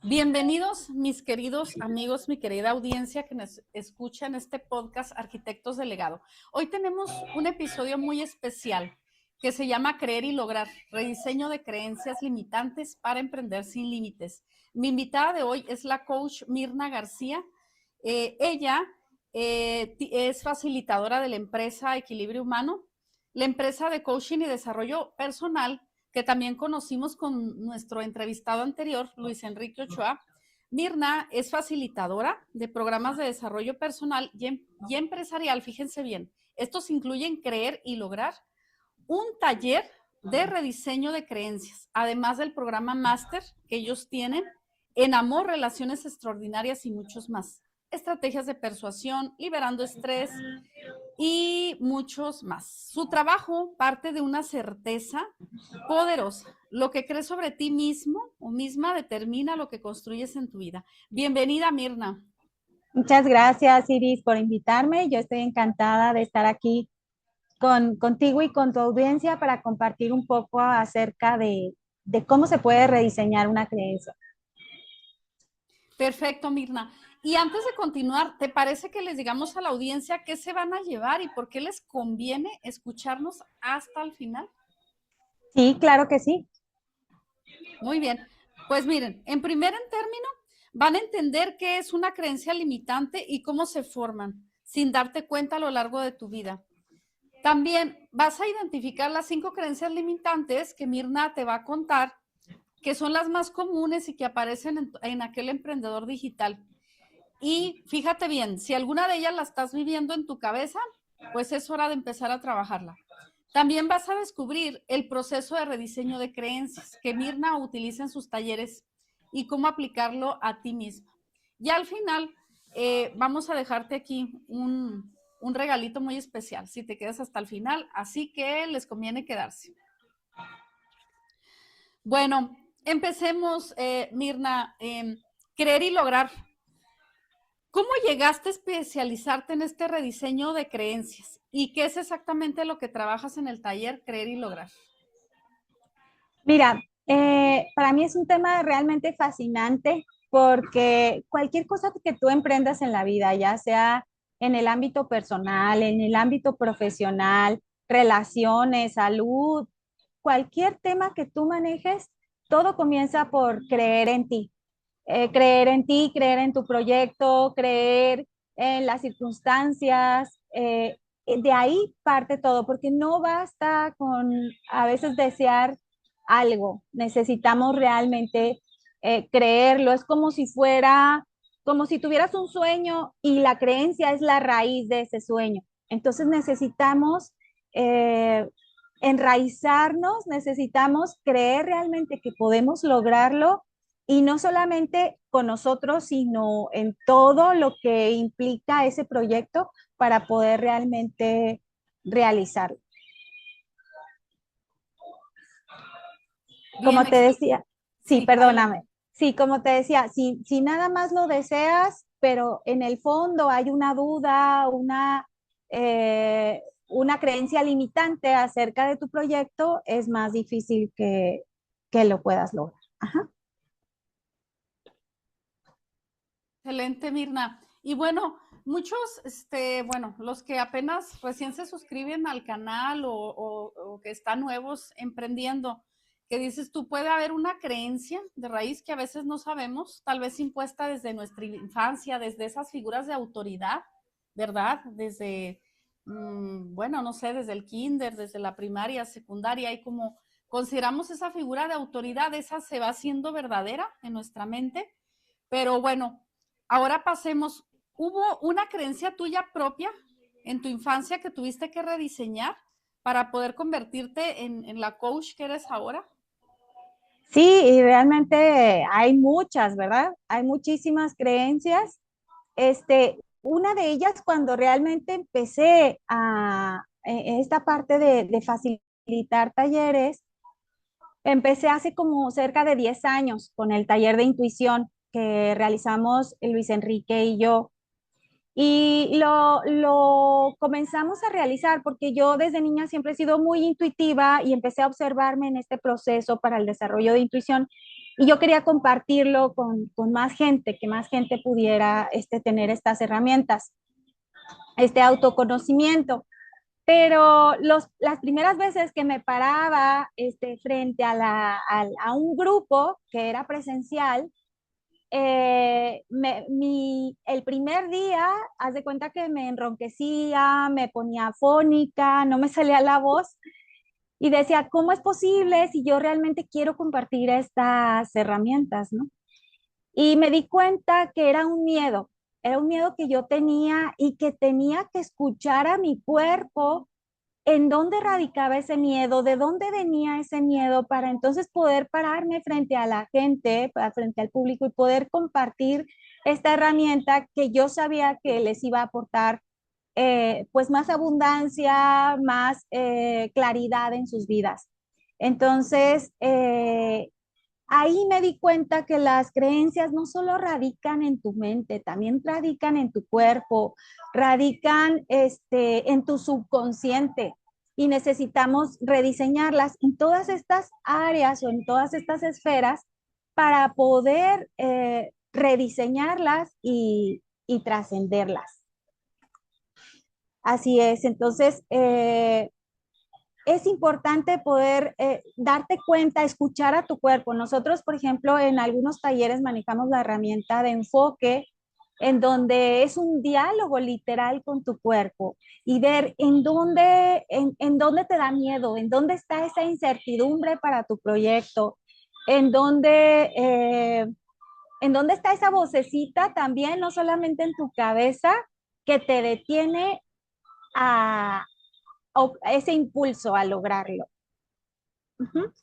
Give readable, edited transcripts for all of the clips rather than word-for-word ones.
Bienvenidos, mis queridos amigos, mi querida audiencia que nos escucha en este podcast Arquitectos del Legado. Hoy tenemos un episodio muy especial que se llama Creer y Lograr, rediseño de creencias limitantes para emprender sin límites. Mi invitada de hoy es la coach Mirna García. Ella es facilitadora de la empresa Equilibrio Humano, la empresa de coaching y desarrollo personal que también conocimos con nuestro entrevistado anterior, Luis Enrique Ochoa. Mirna es facilitadora de programas de desarrollo personal y empresarial. Fíjense bien, estos incluyen Creer y Lograr, un taller de rediseño de creencias, además del programa máster que ellos tienen en amor, relaciones extraordinarias y muchos más. Estrategias de persuasión, liberando estrés y muchos más. Su trabajo parte de una certeza poderosa. Lo que crees sobre ti mismo o misma determina lo que construyes en tu vida. Bienvenida, Mirna. Muchas gracias, Iris, por invitarme. Yo estoy encantada de estar aquí contigo y con tu audiencia para compartir un poco acerca de cómo se puede rediseñar una creencia. Perfecto, Mirna. Y antes de continuar, ¿te parece que les digamos a la audiencia qué se van a llevar y por qué les conviene escucharnos hasta el final? Sí, claro que sí. Muy bien. Pues miren, en primer término, van a entender qué es una creencia limitante y cómo se forman, sin darte cuenta a lo largo de tu vida. También vas a identificar las 5 creencias limitantes que Mirna te va a contar, que son las más comunes y que aparecen en aquel emprendedor digital. Y fíjate bien, si alguna de ellas la estás viviendo en tu cabeza, pues es hora de empezar a trabajarla. También vas a descubrir el proceso de rediseño de creencias que Mirna utiliza en sus talleres y cómo aplicarlo a ti misma. Y al final vamos a dejarte aquí un regalito muy especial si te quedas hasta el final, así que les conviene quedarse. Bueno, empecemos, Mirna. Creer y lograr. ¿Cómo llegaste a especializarte en este rediseño de creencias? ¿Y qué es exactamente lo que trabajas en el taller Creer y Lograr? Mira, para mí es un tema realmente fascinante porque cualquier cosa que tú emprendas en la vida, ya sea en el ámbito personal, en el ámbito profesional, relaciones, salud, cualquier tema que tú manejes, todo comienza por creer en ti. Creer en ti, creer en tu proyecto, creer en las circunstancias. De ahí parte todo, porque no basta con a veces desear algo, necesitamos realmente creerlo. Es como si fuera, como si tuvieras un sueño y la creencia es la raíz de ese sueño. Entonces necesitamos enraizarnos, necesitamos creer realmente que podemos lograrlo y no solamente con nosotros, sino en todo lo que implica ese proyecto para poder realmente realizarlo. Bien, Como te decía, sí, sí, adelante. perdóname. Sí, como te decía, si nada más lo deseas, pero en el fondo hay una duda, una creencia limitante acerca de tu proyecto, es más difícil que lo puedas lograr. Ajá. Excelente, Mirna. Y bueno, muchos, bueno, los que apenas recién se suscriben al canal o que están nuevos emprendiendo, que dices tú, puede haber una creencia de raíz que a veces no sabemos, tal vez impuesta desde nuestra infancia, desde esas figuras de autoridad, ¿verdad? Desde, bueno, no sé, desde el kinder, desde la primaria, secundaria, y como consideramos esa figura de autoridad, esa se va haciendo verdadera en nuestra mente, pero bueno, ahora pasemos, ¿hubo una creencia tuya propia en tu infancia que tuviste que rediseñar para poder convertirte en la coach que eres ahora? Sí, y realmente hay muchas, ¿verdad? Hay muchísimas creencias. Una de ellas cuando realmente empecé en esta parte de facilitar talleres, empecé hace como cerca de 10 años con el taller de intuición que realizamos Luis Enrique y yo. Y lo comenzamos a realizar porque yo desde niña siempre he sido muy intuitiva y empecé a observarme en este proceso para el desarrollo de intuición Y yo quería compartirlo con más gente, que más gente pudiera tener estas herramientas, este autoconocimiento. Pero las primeras veces que me paraba frente a un grupo que era presencial, el primer día, haz de cuenta que me enronquecía, me ponía afónica, no me salía la voz y decía, ¿cómo es posible si yo realmente quiero compartir estas herramientas, ¿no? Y me di cuenta que era un miedo que yo tenía y que tenía que escuchar a mi cuerpo en dónde radicaba ese miedo, de dónde venía ese miedo, para entonces poder pararme frente a la gente, frente al público y poder compartir esta herramienta que yo sabía que les iba a aportar pues más abundancia, más claridad en sus vidas. Entonces, ahí me di cuenta que las creencias no solo radican en tu mente, también radican en tu cuerpo, radican en tu subconsciente y necesitamos rediseñarlas en todas estas áreas o en todas estas esferas para poder rediseñarlas y trascenderlas. Así es, entonces es importante poder darte cuenta, escuchar a tu cuerpo. Nosotros, por ejemplo, en algunos talleres manejamos la herramienta de enfoque, en donde es un diálogo literal con tu cuerpo y ver en dónde te da miedo, en dónde está esa incertidumbre para tu proyecto, en en dónde está esa vocecita también, no solamente en tu cabeza, que te detiene a, a ese impulso a lograrlo. Ujú.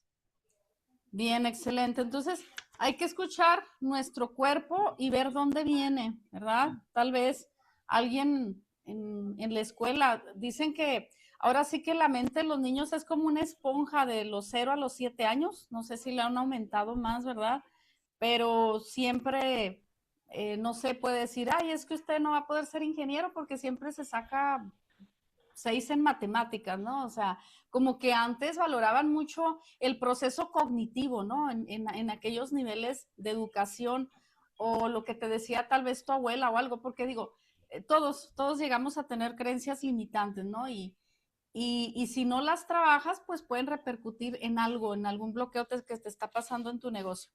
Bien, excelente. Entonces, hay que escuchar nuestro cuerpo y ver dónde viene, ¿verdad? Tal vez alguien en la escuela, dicen que ahora sí que la mente de los niños es como una esponja de los 0 a los 7 años. No sé si le han aumentado más, ¿verdad? Pero siempre, no se puede decir, ay, es que usted no va a poder ser ingeniero porque siempre se saca 6 en matemáticas, ¿no? O sea, como que antes valoraban mucho el proceso cognitivo, ¿no? En aquellos niveles de educación o lo que te decía tal vez tu abuela o algo, porque digo, todos llegamos a tener creencias limitantes, ¿no? Y si no las trabajas, pues pueden repercutir en algo, en algún bloqueo que te está pasando en tu negocio.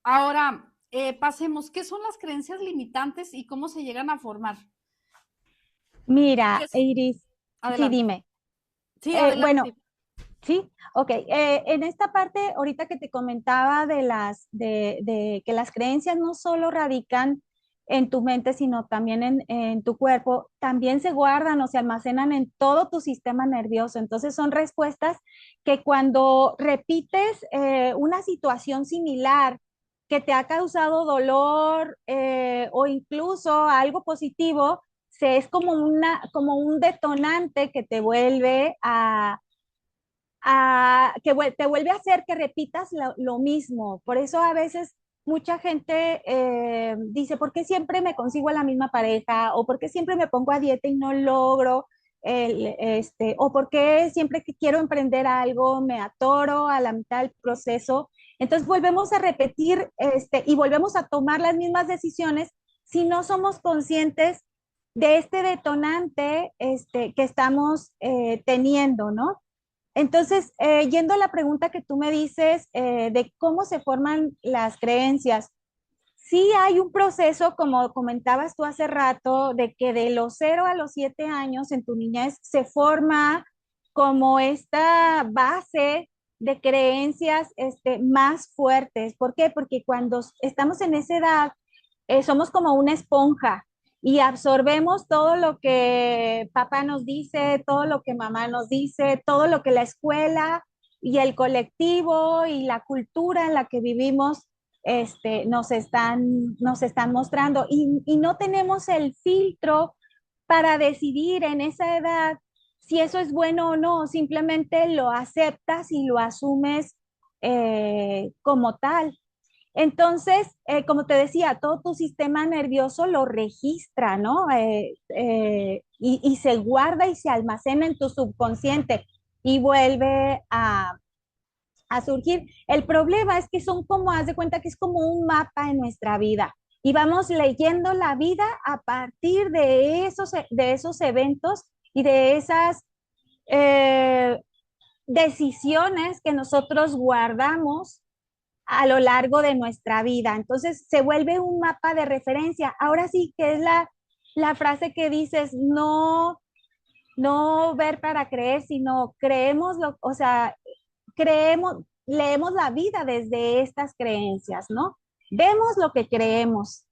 Ahora, pasemos, ¿qué son las creencias limitantes y cómo se llegan a formar? Mira, Es, Iris, sí, adelante. dime. Sí, adelante. Bueno, sí, ok. En esta parte, ahorita que te comentaba de que las creencias no solo radican en tu mente, sino también en tu cuerpo, también se guardan o se almacenan en todo tu sistema nervioso. Entonces son respuestas que cuando repites una situación similar que te ha causado dolor o incluso algo positivo, es como como un detonante que te vuelve te vuelve a hacer que repitas lo mismo. Por eso a veces mucha gente dice, ¿por qué siempre me consigo a la misma pareja? ¿O por qué siempre me pongo a dieta y no logro? ¿O por qué siempre que quiero emprender algo me atoro a la mitad del proceso? Entonces volvemos a repetir y volvemos a tomar las mismas decisiones si no somos conscientes de este detonante que estamos teniendo, ¿no? Entonces, yendo a la pregunta que tú me dices de cómo se forman las creencias, sí hay un proceso, como comentabas tú hace rato, de que de los 0 a los 7 años en tu niñez se forma como esta base de creencias más fuertes. ¿Por qué? Porque cuando estamos en esa edad, somos como una esponja y absorbemos todo lo que papá nos dice, todo lo que mamá nos dice, todo lo que la escuela y el colectivo y la cultura en la que vivimos nos están mostrando y no tenemos el filtro para decidir en esa edad si eso es bueno o no, simplemente lo aceptas y lo asumes como tal. Entonces, como te decía, todo tu sistema nervioso lo registra, ¿no? Y se guarda y se almacena en tu subconsciente y vuelve a surgir. El problema es que son como, haz de cuenta que es como un mapa en nuestra vida y vamos leyendo la vida a partir de esos eventos y de esas eh, decisiones que nosotros guardamos a lo largo de nuestra vida. Entonces se vuelve un mapa de referencia. Ahora sí que es la frase que dices, no, no ver para creer, sino creemos, o sea, creemos, leemos la vida desde estas creencias, ¿no? Vemos lo que creemos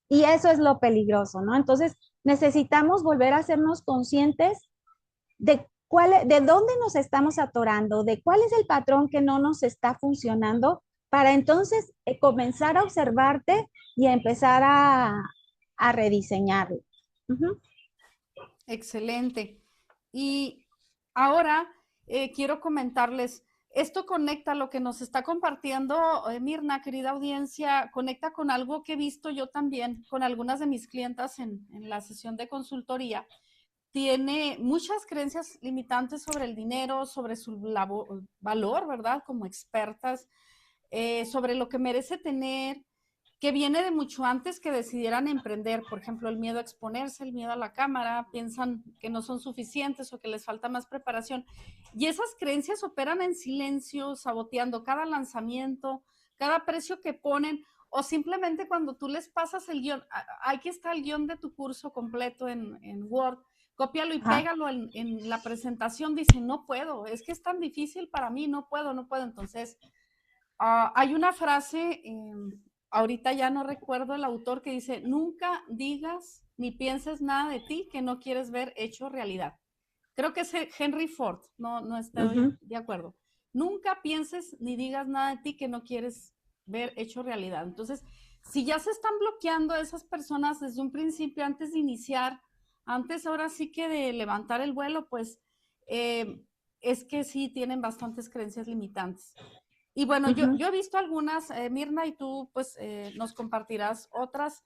y eso es lo peligroso, ¿no? Entonces necesitamos volver a hacernos conscientes de dónde nos estamos atorando, de cuál es el patrón que no nos está funcionando, para entonces comenzar a observarte y empezar a rediseñarlo. Ujú. Excelente. Y ahora quiero comentarles, esto conecta lo que nos está compartiendo Mirna, querida audiencia, conecta con algo que he visto yo también con algunas de mis clientas en la sesión de consultoría. Tiene muchas creencias limitantes sobre el dinero, sobre su valor, ¿verdad? Como expertas, sobre lo que merece tener, que viene de mucho antes que decidieran emprender. Por ejemplo, el miedo a exponerse, el miedo a la cámara, piensan que no son suficientes o que les falta más preparación. Y esas creencias operan en silencio, saboteando cada lanzamiento, cada precio que ponen, o simplemente cuando tú les pasas el guión, aquí está el guión de tu curso completo en Word, cópialo y Ajá. pégalo en la presentación, dicen, no puedo, es que es tan difícil para mí, no puedo, no puedo. Entonces, hay una frase, ahorita ya no recuerdo el autor, que dice, nunca digas ni pienses nada de ti que no quieres ver hecho realidad. Creo que es Henry Ford, no estoy Ujú. de acuerdo. Nunca pienses ni digas nada de ti que no quieres ver hecho realidad. Entonces, si ya se están bloqueando esas personas desde un principio, antes de iniciar, antes ahora sí que de levantar el vuelo, pues es que sí tienen bastantes creencias limitantes. Y bueno, Ujú. yo he visto algunas, Mirna, y tú pues nos compartirás otras.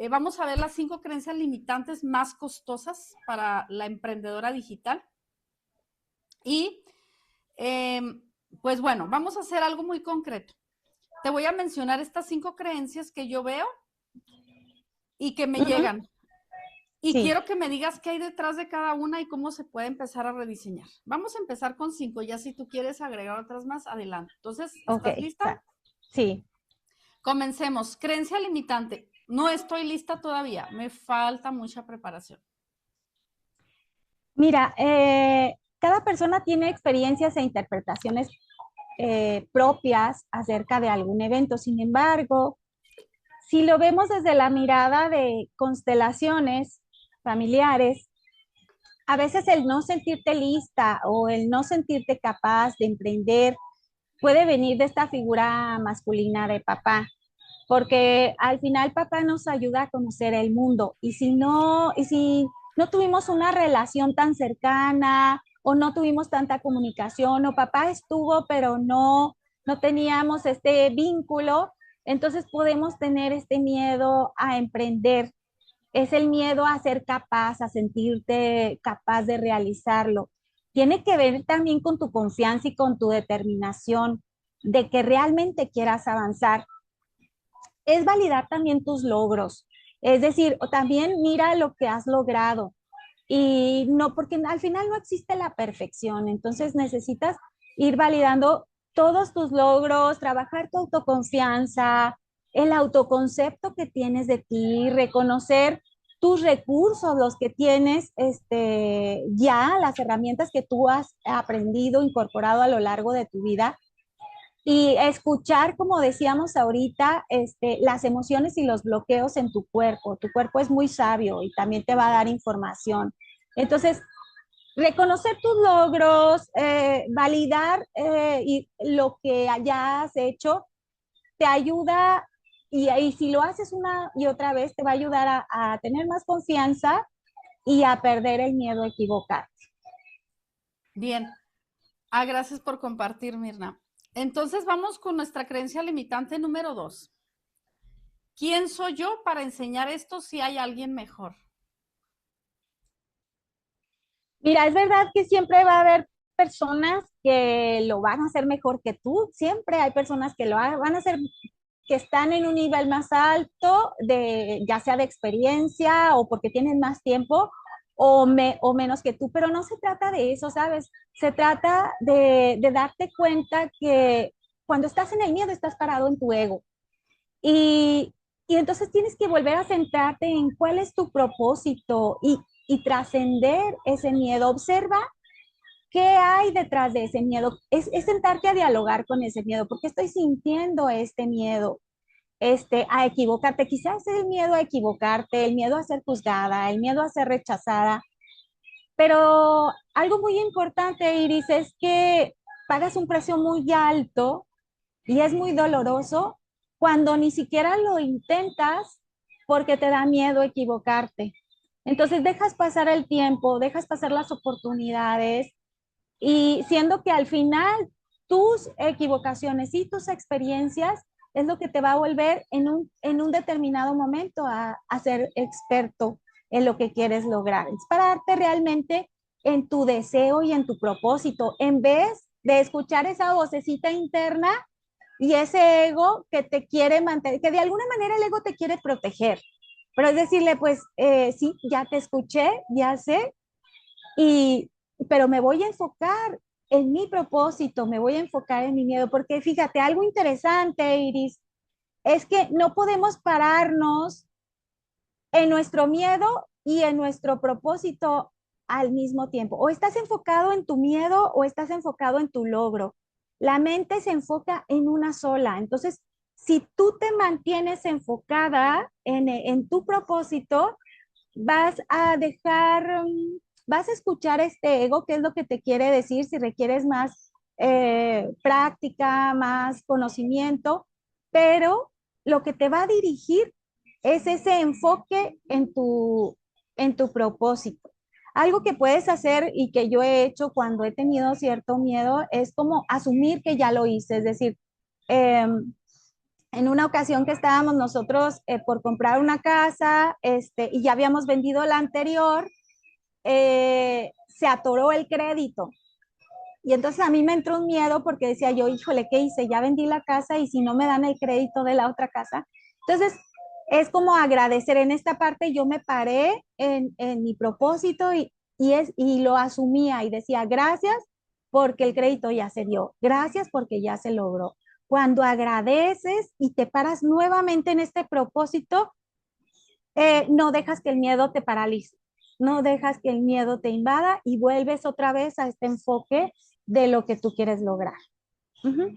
Vamos a ver las 5 creencias limitantes más costosas para la emprendedora digital. Y eh, pues bueno, vamos a hacer algo muy concreto. Te voy a mencionar estas 5 creencias que yo veo y que me Ujú. llegan. Y Sí, quiero que me digas qué hay detrás de cada una y cómo se puede empezar a rediseñar. Vamos a empezar con 5, ya si tú quieres agregar otras más, adelante. Entonces, ok, ¿estás lista? sí. Comencemos. Creencia limitante. No estoy lista todavía. Me falta mucha preparación. Mira, cada persona tiene experiencias e interpretaciones propias acerca de algún evento. Sin embargo, si lo vemos desde la mirada de constelaciones familiares, a veces el no sentirte lista o el no sentirte capaz de emprender puede venir de esta figura masculina de papá, porque al final papá nos ayuda a conocer el mundo y si no tuvimos una relación tan cercana o no tuvimos tanta comunicación o papá estuvo pero no teníamos este vínculo, entonces podemos tener este miedo a emprender. Es el miedo a ser capaz, a sentirte capaz de realizarlo. Tiene que ver también con tu confianza y con tu determinación de que realmente quieras avanzar. Es validar también tus logros. Es decir, o también mira lo que has logrado. Y no, porque al final no existe la perfección. Entonces necesitas ir validando todos tus logros, trabajar tu autoconfianza, el autoconcepto que tienes de ti, reconocer tus recursos, los que tienes, ya, las herramientas que tú has aprendido, incorporado a lo largo de tu vida y escuchar, como decíamos ahorita, las emociones y los bloqueos en tu cuerpo. Tu cuerpo es muy sabio y también te va a dar información. Entonces, reconocer tus logros, validar y lo que hayas hecho, te ayuda y si lo haces una y otra vez, te va a ayudar a tener más confianza y a perder el miedo a equivocar. Bien. Gracias por compartir, Mirna. Entonces vamos con nuestra creencia limitante número 2. ¿Quién soy yo para enseñar esto si hay alguien mejor? Mira, es verdad que siempre va a haber personas que lo van a hacer mejor que tú, siempre hay personas que van a hacer, que están en un nivel más alto, ya sea de experiencia o porque tienen más tiempo o menos que tú, pero no se trata de eso, ¿sabes? Se trata de darte cuenta que cuando estás en el miedo estás parado en tu ego. Y, y entonces tienes que volver a centrarte en cuál es tu propósito y trascender ese miedo. Observa qué hay detrás de ese miedo. Es sentarte a dialogar con ese miedo. ¿Por qué estoy sintiendo este miedo? A equivocarte. Quizás es el miedo a equivocarte, el miedo a ser juzgada, el miedo a ser rechazada. Pero algo muy importante, Iris, es que pagas un precio muy alto y es muy doloroso cuando ni siquiera lo intentas porque te da miedo equivocarte. Entonces dejas pasar el tiempo, dejas pasar las oportunidades y siendo que al final tus equivocaciones y tus experiencias es lo que te va a volver en un determinado momento a ser experto en lo que quieres lograr. Es pararte realmente en tu deseo y en tu propósito, en vez de escuchar esa vocecita interna y ese ego que te quiere mantener, que de alguna manera el ego te quiere proteger. Pero es decirle, pues, sí, ya te escuché, ya sé, y, pero me voy a enfocar en mi propósito, me voy a enfocar en mi miedo, porque fíjate, algo interesante, Iris, es que no podemos pararnos en nuestro miedo y en nuestro propósito al mismo tiempo. O estás enfocado en tu miedo o estás enfocado en tu logro. La mente se enfoca en una sola. Entonces, si tú te mantienes enfocada en tu propósito, vas a dejar, vas a escuchar este ego, qué es lo que te quiere decir, si requieres más práctica, más conocimiento, pero lo que te va a dirigir es ese enfoque en tu propósito. Algo que puedes hacer y que yo he hecho cuando he tenido cierto miedo es como asumir que ya lo hice, es decir, en una ocasión que estábamos nosotros por comprar una casa, y ya habíamos vendido la anterior, se atoró el crédito. Y entonces a mí me entró un miedo porque decía yo, híjole, ¿qué hice? Ya vendí la casa y si no me dan el crédito de la otra casa. Entonces es como agradecer. En esta parte yo me paré en mi propósito y lo asumía y decía, gracias porque el crédito ya se dio, gracias porque ya se logró. Cuando agradeces y te paras nuevamente en este propósito, no dejas que el miedo te paralice, no dejas que el miedo te invada y vuelves otra vez a este enfoque de lo que tú quieres lograr. Ujú.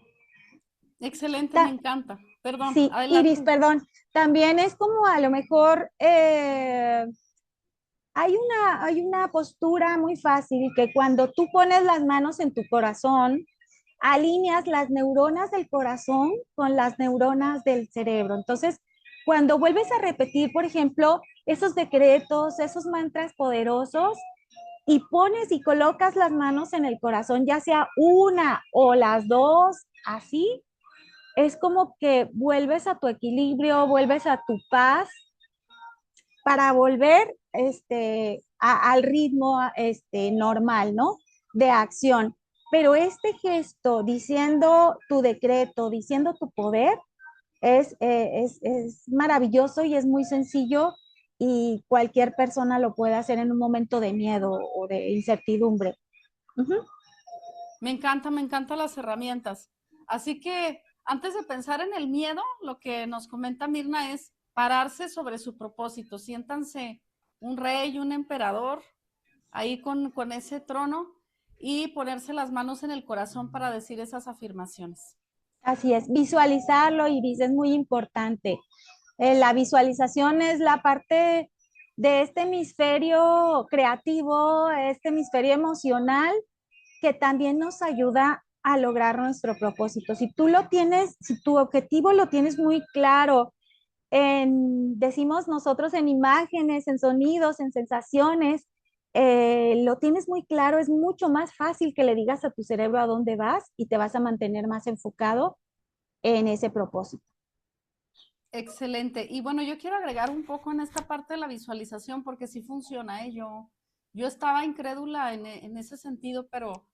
Excelente, me Ta- encanta. Perdón, sí, Iris, adelante. perdón. También es como a lo mejor hay una postura muy fácil que cuando tú pones las manos en tu corazón, alineas las neuronas del corazón con las neuronas del cerebro. Entonces, cuando vuelves a repetir, por ejemplo, esos decretos, esos mantras poderosos, y pones y colocas las manos en el corazón, ya sea una o las dos, así, es como que vuelves a tu equilibrio, vuelves a tu paz para volver al ritmo normal, ¿no? De acción. Pero este gesto, diciendo tu decreto, diciendo tu poder, es maravilloso y es muy sencillo y cualquier persona lo puede hacer en un momento de miedo o de incertidumbre. Ujú. Me encantan las herramientas. Así que antes de pensar en el miedo, lo que nos comenta Mirna es pararse sobre su propósito. Siéntanse un rey, un emperador, ahí con ese trono y ponerse las manos en el corazón para decir esas afirmaciones. Así es, visualizarlo, Iris, es muy importante. La visualización es la parte de este hemisferio creativo, este hemisferio emocional, que también nos ayuda a lograr nuestro propósito. Si tú lo tienes, si tu objetivo lo tienes muy claro, decimos nosotros en imágenes, en sonidos, en sensaciones, lo tienes muy claro, es mucho más fácil que le digas a tu cerebro a dónde vas y te vas a mantener más enfocado en ese propósito. Excelente. Y bueno, yo quiero agregar un poco en esta parte de la visualización porque sí funciona, ¿eh? Yo estaba incrédula en ese sentido, pero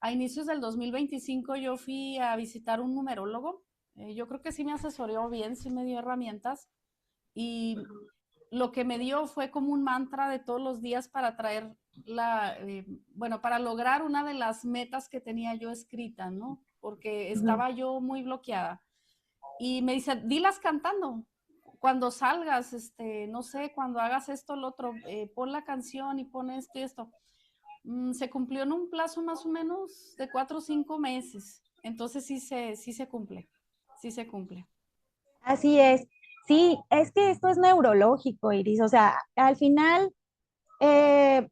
a inicios del 2025 yo fui a visitar un numerólogo. Yo creo que sí me asesoró bien, sí me dio herramientas y lo que me dio fue como un mantra de todos los días para traer bueno, para lograr una de las metas que tenía yo escrita, ¿no? Porque Ujú. estaba yo muy bloqueada. Y me dice, dilas cantando. Cuando salgas, no sé, cuando hagas esto, lo otro, pon la canción y pon esto y esto. Se cumplió en un plazo más o menos de 4 o 5 meses. Entonces sí se cumple, sí se cumple. Así es. Sí, es que esto es neurológico, Iris. O sea, al final, eh,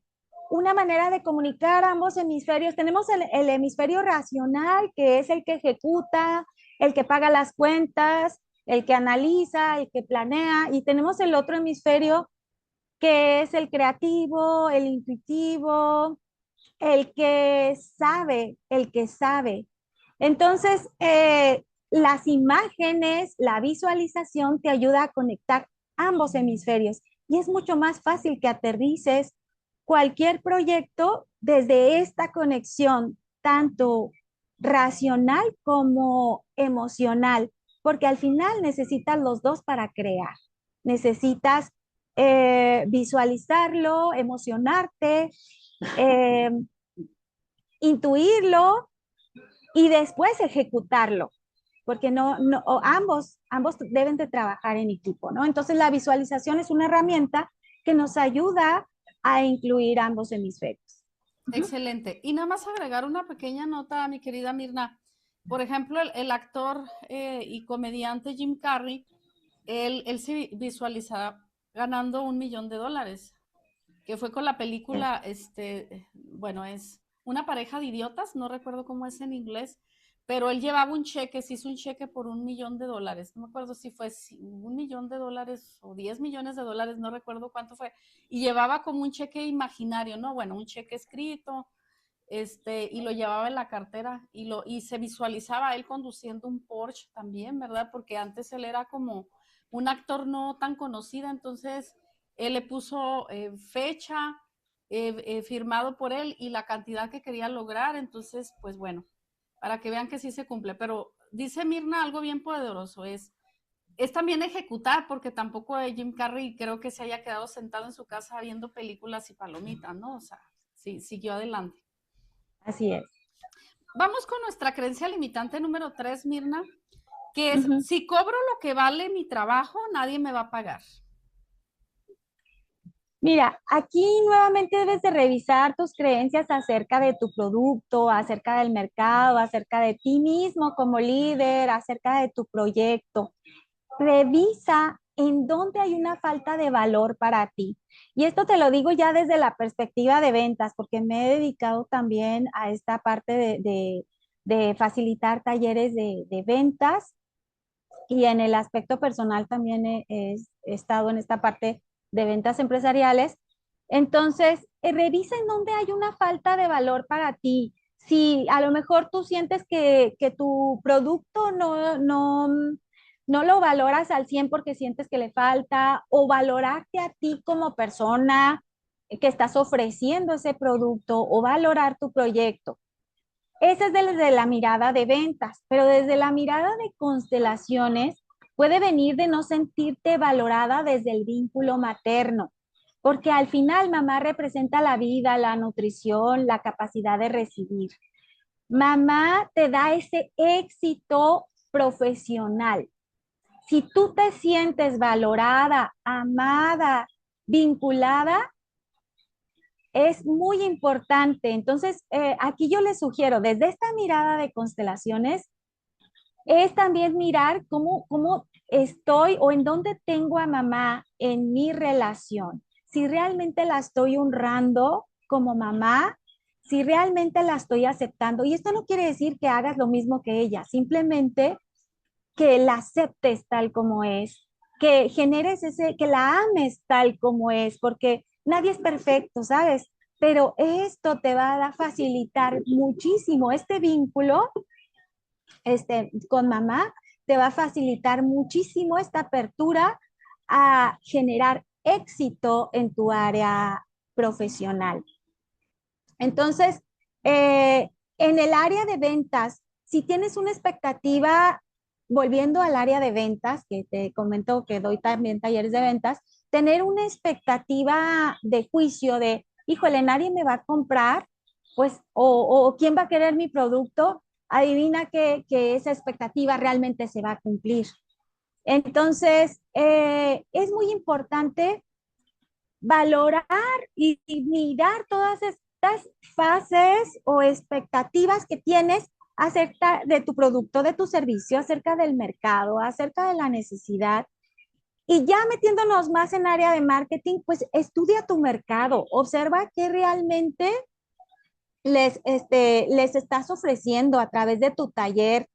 una manera de comunicar ambos hemisferios. Tenemos el hemisferio racional, que es el que ejecuta, el que paga las cuentas, el que analiza, el que planea, y tenemos el otro hemisferio, que es el creativo, el intuitivo, el que sabe, el que sabe. Entonces, las imágenes, la visualización te ayuda a conectar ambos hemisferios y es mucho más fácil que aterrices cualquier proyecto desde esta conexión, tanto racional como emocional, porque al final necesitas los dos para crear. Necesitas visualizarlo, emocionarte, eh, intuirlo y después ejecutarlo, porque ambos deben de trabajar en equipo, ¿no? Entonces la visualización es una herramienta que nos ayuda a incluir ambos hemisferios. Excelente. Y nada más agregar una pequeña nota, mi querida Mirna. Por ejemplo, el actor y comediante Jim Carrey, él se visualiza ganando $1 millón, que fue con la película, bueno, es una pareja de idiotas, no recuerdo cómo es en inglés, pero él llevaba un cheque, se hizo un cheque por $1 millón, no me acuerdo si fue $1 millón o 10 millones de dólares, no recuerdo cuánto fue, y llevaba como un cheque imaginario, ¿no? Bueno, un cheque escrito, y lo llevaba en la cartera y se visualizaba él conduciendo un Porsche también, ¿verdad? Porque antes él era como un actor no tan conocido, entonces él le puso fecha, firmado por él y la cantidad que quería lograr, entonces, pues bueno, para que vean que sí se cumple. Pero dice Mirna algo bien poderoso, es también ejecutar, porque tampoco Jim Carrey creo que se haya quedado sentado en su casa viendo películas y palomitas, ¿no? O sea, sí, siguió adelante. Así es. Vamos con nuestra creencia limitante número 3, Mirna, que es, Uh-huh. si cobro lo que vale mi trabajo, nadie me va a pagar. Mira, aquí nuevamente debes de revisar tus creencias acerca de tu producto, acerca del mercado, acerca de ti mismo como líder, acerca de tu proyecto. Revisa en dónde hay una falta de valor para ti. Y esto te lo digo ya desde la perspectiva de ventas, porque me he dedicado también a esta parte de facilitar talleres de ventas y en el aspecto personal también he estado en esta parte de ventas empresariales. Entonces, revisa en dónde hay una falta de valor para ti. Si a lo mejor tú sientes que tu producto no lo valoras al 100 porque sientes que le falta, o valorarte a ti como persona que estás ofreciendo ese producto, o valorar tu proyecto. Esa es desde la mirada de ventas, pero desde la mirada de constelaciones puede venir de no sentirte valorada desde el vínculo materno, porque al final mamá representa la vida, la nutrición, la capacidad de recibir. Mamá te da ese éxito profesional. Si tú te sientes valorada, amada, vinculada, es muy importante. Entonces, aquí yo les sugiero, desde esta mirada de constelaciones, es también mirar cómo estoy o en dónde tengo a mamá en mi relación. Si realmente la estoy honrando como mamá, si realmente la estoy aceptando. Y esto no quiere decir que hagas lo mismo que ella, simplemente que la aceptes tal como es, que generes que la ames tal como es, porque nadie es perfecto, ¿sabes? Pero esto te va a facilitar muchísimo este vínculo con mamá, te va a facilitar muchísimo esta apertura a generar éxito en tu área profesional. Entonces, eh, En el área de ventas, si tienes una expectativa, volviendo al área de ventas, que te comento que doy también talleres de ventas, tener una expectativa de juicio de, híjole, nadie me va a comprar, pues, o quién va a querer mi producto, adivina que esa expectativa realmente se va a cumplir. Entonces, es muy importante valorar y mirar todas estas fases o expectativas que tienes acerca de tu producto, de tu servicio, acerca del mercado, acerca de la necesidad. Y ya metiéndonos más en área de marketing, pues estudia tu mercado, observa qué realmente les estás ofreciendo a través de tu taller,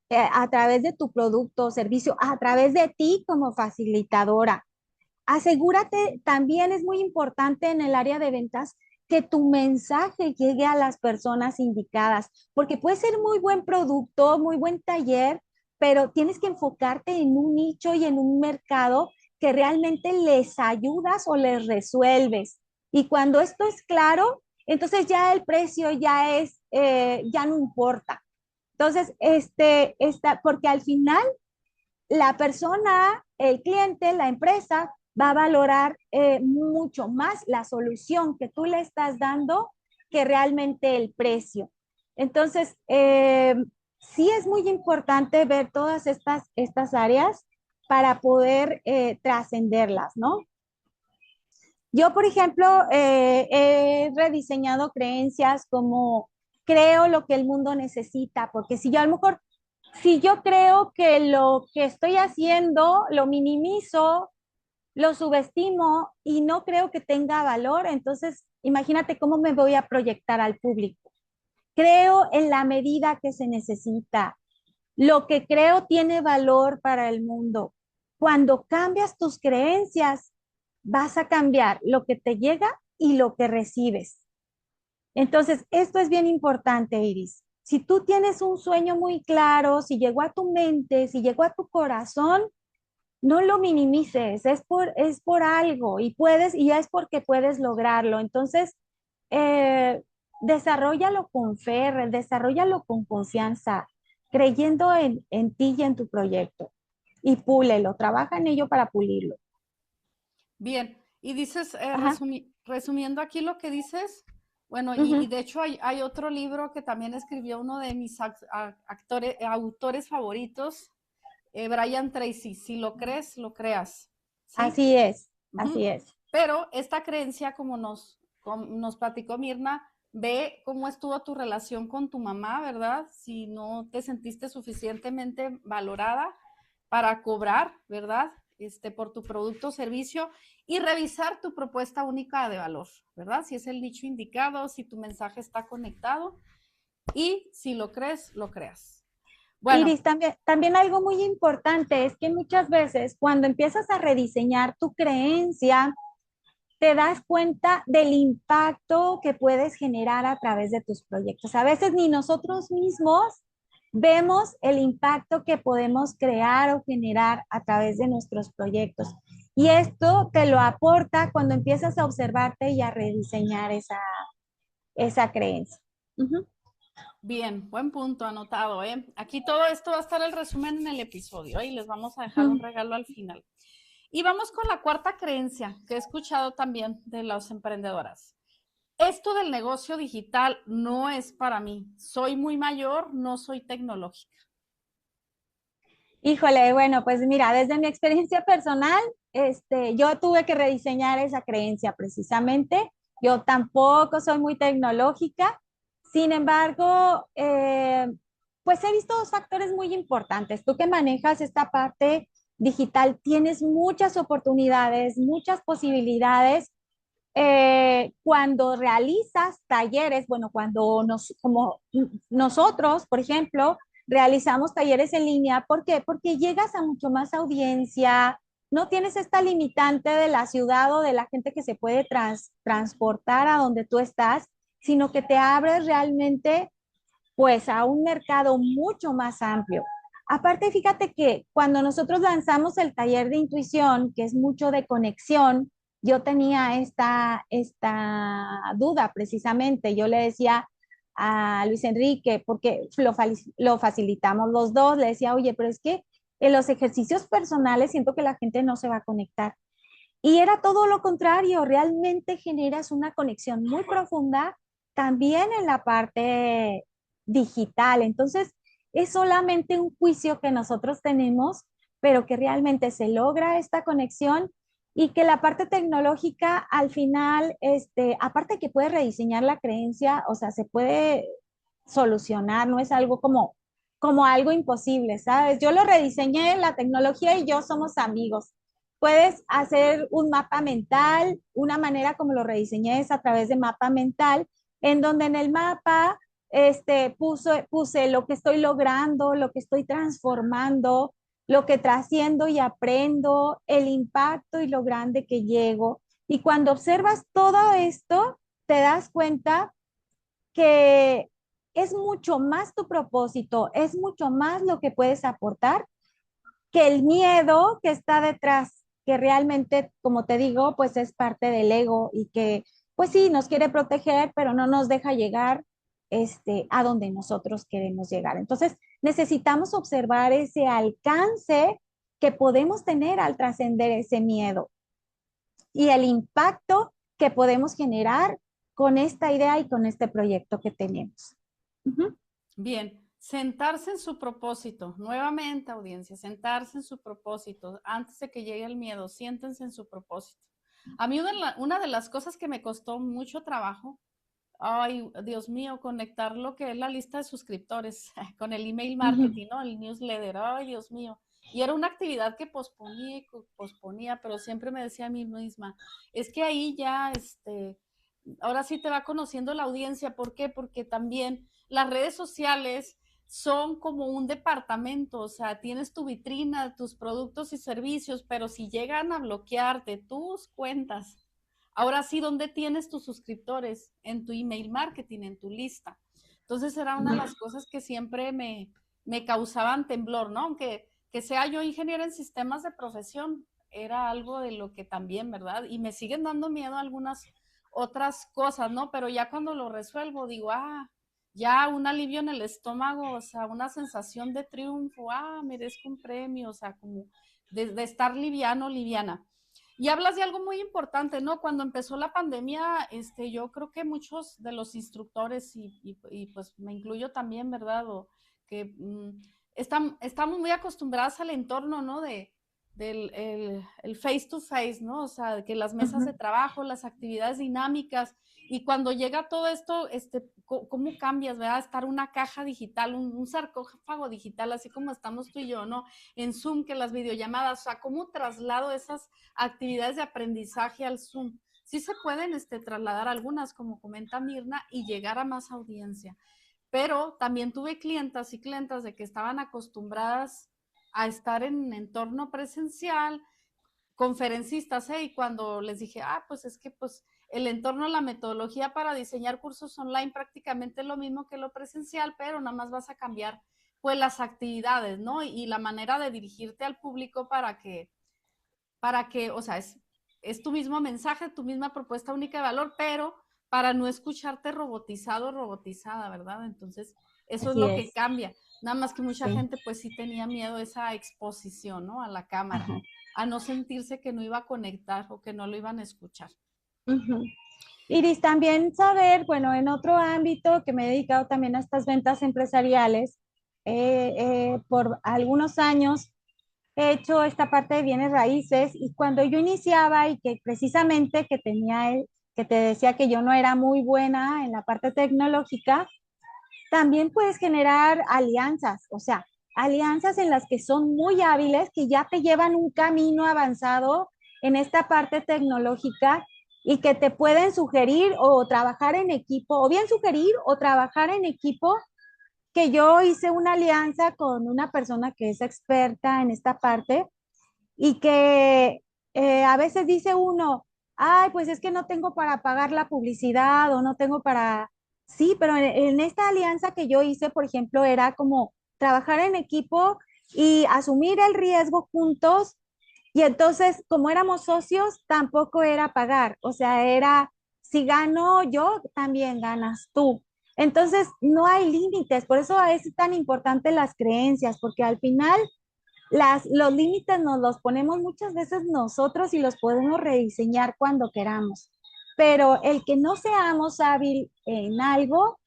a través de tu producto o servicio, a través de ti como facilitadora. Asegúrate, también es muy importante en el área de ventas que tu mensaje llegue a las personas indicadas, porque puede ser muy buen producto, muy buen taller, pero tienes que enfocarte en un nicho y en un mercado que realmente les ayudas o les resuelves. Y cuando esto es claro, entonces ya el precio ya no importa. Entonces, porque al final la persona, el cliente, la empresa va a valorar mucho más la solución que tú le estás dando que realmente el precio. Entonces, sí es muy importante ver todas estas áreas para poder trascenderlas, ¿no? Yo, por ejemplo, he rediseñado creencias como creo lo que el mundo necesita, porque si yo a lo mejor si yo creo que lo que estoy haciendo lo minimizo, lo subestimo y no creo que tenga valor, entonces imagínate cómo me voy a proyectar al público. Creo en la medida que se necesita. Lo que creo tiene valor para el mundo. Cuando cambias tus creencias, vas a cambiar lo que te llega y lo que recibes. Entonces, esto es bien importante, Iris. Si tú tienes un sueño muy claro, si llegó a tu mente, si llegó a tu corazón, no lo minimices, es por algo y puedes, y ya es porque puedes lograrlo. Entonces, eh, desarrollalo con fe, desarrollalo con confianza, creyendo en ti y en tu proyecto. Y púlelo, trabaja en ello para pulirlo. Bien, y dices, Ajá. resumiendo aquí lo que dices, bueno, y Ujú. de hecho hay otro libro que también escribió uno de mis autores favoritos, Brian Tracy, si lo crees, lo creas, ¿sí? Así es, Ujú. así es. Pero esta creencia, nos platicó Mirna, ve cómo estuvo tu relación con tu mamá, ¿verdad? Si no te sentiste suficientemente valorada para cobrar, ¿verdad? Por tu producto o servicio y revisar tu propuesta única de valor, ¿verdad? Si es el nicho indicado, si tu mensaje está conectado y si lo crees, lo creas. Bueno, Iris, también algo muy importante es que muchas veces cuando empiezas a rediseñar tu creencia, te das cuenta del impacto que puedes generar a través de tus proyectos. A veces ni nosotros mismos vemos el impacto que podemos crear o generar a través de nuestros proyectos. Y esto te lo aporta cuando empiezas a observarte y a rediseñar esa creencia. Ujú. bien, buen punto anotado, ¿eh? Aquí todo esto va a estar el resumen en el episodio, ¿eh? Y les vamos a dejar un Ujú. regalo al final. Y vamos con la cuarta creencia que he escuchado también de las emprendedoras. Esto del negocio digital no es para mí. Soy muy mayor, no soy tecnológica. Híjole, bueno, pues mira, desde mi experiencia personal, yo tuve que rediseñar esa creencia precisamente. Yo tampoco soy muy tecnológica, sin embargo, pues he visto dos factores muy importantes. Tú que manejas esta parte digital, tienes muchas oportunidades, muchas posibilidades. Cuando realizas talleres, bueno, como nosotros, por ejemplo, realizamos talleres en línea, ¿por qué? Porque llegas a mucho más audiencia, no tienes esta limitante de la ciudad o de la gente que se puede transportar a donde tú estás, sino que te abres realmente pues a un mercado mucho más amplio. Aparte, fíjate que cuando nosotros lanzamos el taller de intuición, que es mucho de conexión, yo tenía esta duda precisamente. Yo le decía a Luis Enrique, porque lo facilitamos los dos. Le decía, oye, pero es que en los ejercicios personales siento que la gente no se va a conectar. Y era todo lo contrario, realmente generas una conexión muy profunda también en la parte digital. Entonces, es solamente un juicio que nosotros tenemos, pero que realmente se logra esta conexión y que la parte tecnológica al final, aparte que puede rediseñar la creencia, o sea, se puede solucionar, no es algo como algo imposible, ¿sabes? Yo lo rediseñé, la tecnología y yo somos amigos. Puedes hacer un mapa mental, una manera como lo rediseñé es a través de mapa mental, en donde en el mapa puse lo que estoy logrando, lo que estoy transformando, lo que trasciendo y aprendo, el impacto y lo grande que llego. Y cuando observas todo esto, te das cuenta que es mucho más tu propósito, es mucho más lo que puedes aportar que el miedo que está detrás, que realmente, como te digo, pues es parte del ego y que, pues sí, nos quiere proteger, pero no nos deja llegar a donde nosotros queremos llegar. Entonces, necesitamos observar ese alcance que podemos tener al trascender ese miedo y el impacto que podemos generar con esta idea y con este proyecto que tenemos. Ujú. Bien, sentarse en su propósito. Nuevamente, audiencia, sentarse en su propósito. Antes de que llegue el miedo, siéntense en su propósito. A mí una de las cosas que me costó mucho trabajo, ay, Dios mío, conectar lo que es la lista de suscriptores con el email Ujú. marketing, ¿no? El newsletter, ay, Dios mío. Y era una actividad que posponía y posponía, pero siempre me decía a mí misma, es que ahí ya, ahora sí te va conociendo la audiencia. ¿Por qué? Porque también las redes sociales son como un departamento, o sea, tienes tu vitrina, tus productos y servicios, pero si llegan a bloquearte tus cuentas, ahora sí, ¿dónde tienes tus suscriptores? En tu email marketing, en tu lista. Entonces era una de las cosas que siempre me causaban temblor, ¿no? Aunque que sea yo ingeniera en sistemas de profesión, era algo de lo que también, ¿verdad? Y me siguen dando miedo algunas otras cosas, ¿no? Pero ya cuando lo resuelvo, digo, ya un alivio en el estómago, o sea, una sensación de triunfo, merezco un premio, o sea, como de estar liviano, liviana. Y hablas de algo muy importante, ¿no? Cuando empezó la pandemia, yo creo que muchos de los instructores, y pues me incluyo también, ¿verdad? O que estamos muy acostumbradas al entorno, ¿no? Del el face to face, ¿no? O sea, que las mesas de Ujú. trabajo, las actividades dinámicas, y cuando llega todo esto, ¿cómo cambias, verdad? Estar una caja digital, un sarcófago digital, así como estamos tú y yo, ¿no? En Zoom, que las videollamadas, o sea, ¿cómo traslado esas actividades de aprendizaje al Zoom? Sí se pueden trasladar algunas, como comenta Mirna, y llegar a más audiencia. Pero también tuve clientas y clientas de que estaban acostumbradas a estar en entorno presencial, conferencistas, ¿eh? Y cuando les dije, pues es que pues el entorno, la metodología para diseñar cursos online prácticamente es lo mismo que lo presencial, pero nada más vas a cambiar pues las actividades, ¿no? Y la manera de dirigirte al público para que, o sea, es tu mismo mensaje, tu misma propuesta única de valor, pero para no escucharte robotizado, robotizada, ¿verdad? Entonces, eso es Así lo que es, cambia. Nada más que mucha sí. gente pues sí tenía miedo a esa exposición, ¿no? A la cámara, Ajá. a no sentirse que no iba a conectar o que no lo iban a escuchar. Ujú. Iris, también saber, bueno, en otro ámbito que me he dedicado también a estas ventas empresariales, por algunos años he hecho esta parte de bienes raíces y cuando yo iniciaba y que precisamente que te decía que yo no era muy buena en la parte tecnológica, también puedes generar alianzas, o sea, alianzas en las que son muy hábiles, que ya te llevan un camino avanzado en esta parte tecnológica y que te pueden sugerir o trabajar en equipo, o bien sugerir o trabajar en equipo, que yo hice una alianza con una persona que es experta en esta parte y que a veces dice uno, ay, pues es que no tengo para pagar la publicidad o no tengo para... Sí, pero en esta alianza que yo hice, por ejemplo, era como trabajar en equipo y asumir el riesgo juntos. Y entonces, como éramos socios, tampoco era pagar. O sea, era, si gano yo, también ganas tú. Entonces, no hay límites, por eso es tan importante las creencias, porque al final los límites nos los ponemos muchas veces nosotros y los podemos rediseñar cuando queramos. Pero el que no seamos hábil en algo,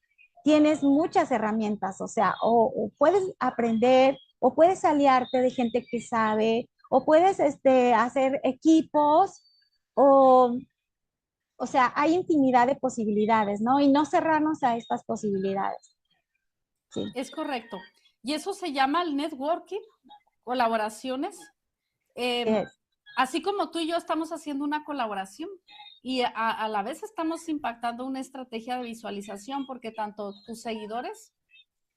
tienes muchas herramientas, o sea, o puedes aprender, o puedes aliarte de gente que sabe, o puedes hacer equipos, o, o sea, hay infinidad de posibilidades, ¿no? Y no cerrarnos a estas posibilidades. Sí. Es correcto. Y eso se llama el networking, colaboraciones. Eh, Es, Así como tú y yo estamos haciendo una colaboración y a la vez estamos impactando una estrategia de visualización porque tanto tus seguidores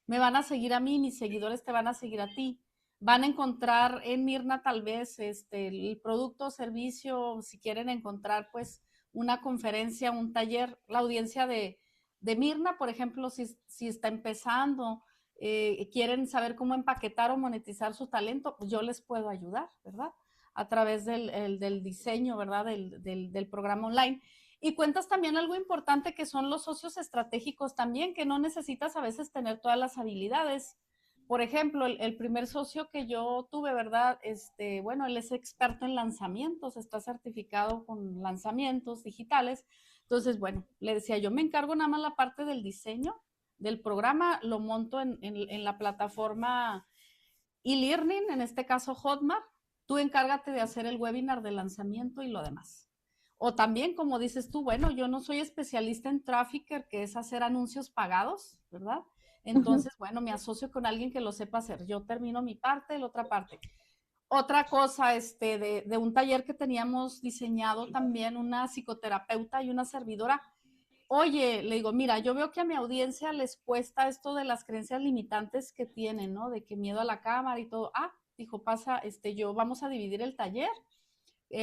me van a seguir a mí, mis seguidores te van a seguir a ti. Van a encontrar en Mirna tal vez el producto o servicio, si quieren encontrar pues una conferencia, un taller, la audiencia de Mirna, por ejemplo, si está empezando, quieren saber cómo empaquetar o monetizar su talento, pues yo les puedo ayudar, ¿verdad? A través del diseño, ¿verdad? Del programa online. Y cuentas también algo importante que son los socios estratégicos también, que no necesitas a veces tener todas las habilidades. Por ejemplo, el primer socio que yo tuve, ¿verdad? Bueno, él es experto en lanzamientos, está certificado con lanzamientos digitales. Entonces, bueno, le decía, yo me encargo nada más la parte del diseño del programa, lo monto en la plataforma e-learning, en este caso Hotmart, tú encárgate de hacer el webinar de lanzamiento y lo demás. O también, como dices tú, bueno, yo no soy especialista en Trafficker, que es hacer anuncios pagados, ¿verdad? ujú. Entonces, bueno, me asocio con alguien que lo sepa hacer. Yo termino mi parte, la otra parte. Otra cosa, de un taller que teníamos diseñado también, una psicoterapeuta y una servidora. Oye, le digo, mira, yo veo que a mi audiencia les cuesta esto de las creencias limitantes que tienen, ¿no? De que miedo a la cámara y todo. Ah, dijo, pasa, yo vamos a dividir el taller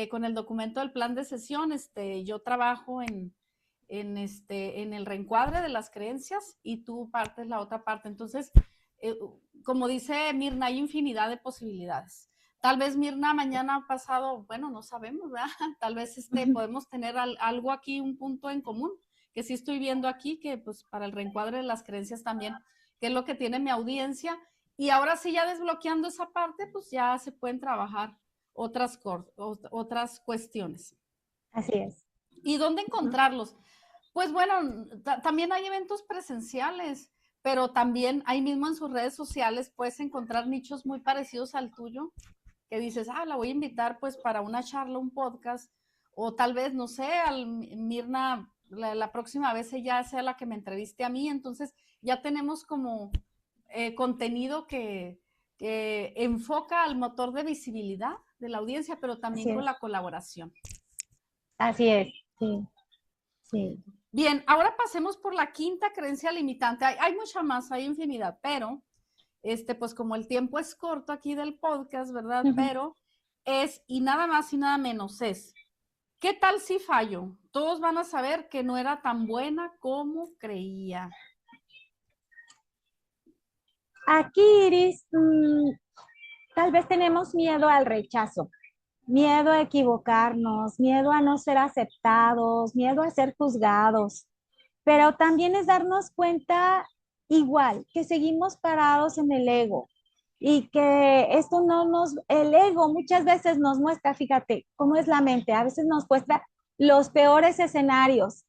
con el documento del plan de sesión. Yo trabajo en el reencuadre de las creencias y tú partes la otra parte. Entonces, eh, como dice Mirna, hay infinidad de posibilidades. Tal vez Mirna mañana pasado, bueno, no sabemos, ¿verdad? Tal vez podemos tener algo aquí, un punto en común, que sí estoy viendo aquí, que pues para el reencuadre de las creencias también, que es lo que tiene mi audiencia. Y ahora sí, ya desbloqueando esa parte, pues ya se pueden trabajar otras cuestiones. Así es. ¿Y dónde encontrarlos? Pues bueno, también hay eventos presenciales, pero también ahí mismo en sus redes sociales puedes encontrar nichos muy parecidos al tuyo, que dices, ah, la voy a invitar pues para una charla, un podcast, o tal vez, no sé, al Mirna, la próxima vez ella sea la que me entreviste a mí, entonces ya tenemos como contenido que enfoca al motor de visibilidad de la audiencia, pero Así también con es. la colaboración. Así es. Sí, sí. Bien, ahora pasemos por la quinta creencia limitante. Hay mucha más, hay infinidad, pero pues como el tiempo es corto aquí del podcast, ¿verdad? Ujú. Pero y nada más y nada menos ¿qué tal si fallo? Todos van a saber que no era tan buena como creía. Aquí, Iris, tal vez tenemos miedo al rechazo, miedo a equivocarnos, miedo a no ser aceptados, miedo a ser juzgados, pero también es darnos cuenta igual que seguimos parados en el ego y que esto no nos, el ego muchas veces nos muestra, fíjate cómo es la mente, a veces nos muestra los peores escenarios.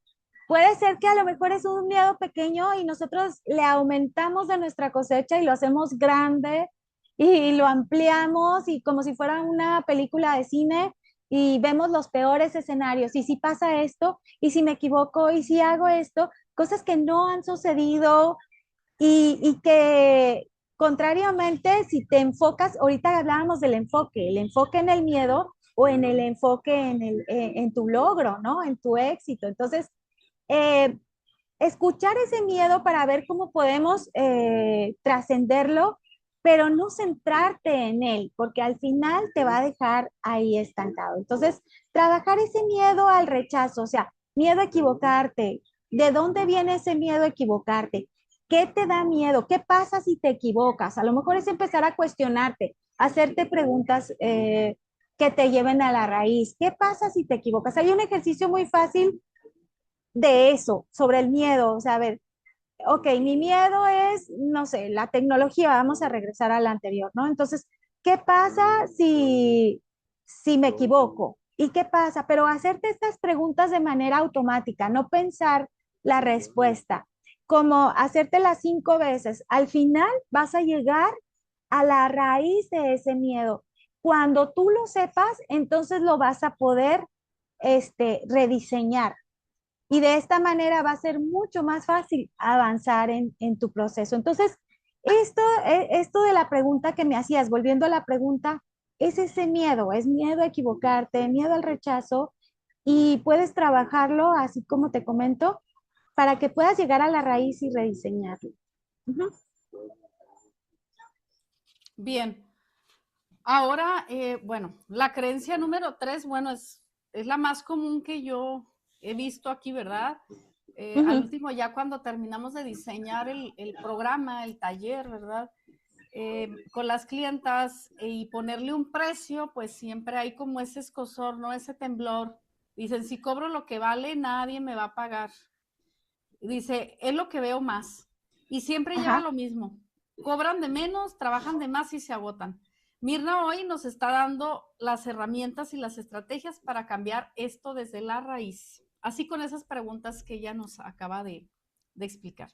Puede ser que a lo mejor es un miedo pequeño y nosotros le aumentamos de nuestra cosecha y lo hacemos grande y lo ampliamos y como si fuera una película de cine y vemos los peores escenarios. Y si pasa esto, y si me equivoco, y si hago esto, cosas que no han sucedido y que contrariamente, si te enfocas, ahorita hablábamos del enfoque, el enfoque en el miedo o en el enfoque en tu logro, ¿no? En tu éxito. Entonces, eh, escuchar ese miedo para ver cómo podemos trascenderlo, pero no centrarte en él, porque al final te va a dejar ahí estancado. Entonces, trabajar ese miedo al rechazo, o sea, miedo a equivocarte. ¿De dónde viene ese miedo a equivocarte? ¿Qué te da miedo? ¿Qué pasa si te equivocas? A lo mejor es empezar a cuestionarte, hacerte preguntas que te lleven a la raíz. ¿Qué pasa si te equivocas? Hay un ejercicio muy fácil de eso, sobre el miedo. O sea, a ver, ok, mi miedo es, no sé, la tecnología, vamos a regresar a la anterior, ¿no? Entonces, ¿qué pasa si me equivoco? ¿Y qué pasa? Pero hacerte estas preguntas de manera automática, no pensar la respuesta, como hacértelas 5 veces. Al final vas a llegar a la raíz de ese miedo. Cuando tú lo sepas, entonces lo vas a poder, rediseñar. Y de esta manera va a ser mucho más fácil avanzar en tu proceso. Entonces, esto de la pregunta que me hacías, volviendo a la pregunta, es ese miedo, es miedo a equivocarte, miedo al rechazo, y puedes trabajarlo, así como te comento, para que puedas llegar a la raíz y rediseñarlo. Ujú. Bien. Ahora, bueno, la creencia número 3, bueno, es la más común que yo he visto aquí, ¿verdad? Al Ujú. último, ya cuando terminamos de diseñar el programa, el taller, ¿verdad? Con las clientas y ponerle un precio, pues siempre hay como ese escozor, ¿no? Ese temblor. Dicen, si cobro lo que vale, nadie me va a pagar. Dice, es lo que veo más. Y siempre lleva Ajá. lo mismo. Cobran de menos, trabajan de más y se agotan. Mirna hoy nos está dando las herramientas y las estrategias para cambiar esto desde la raíz. Así con esas preguntas que ella nos acaba de explicar.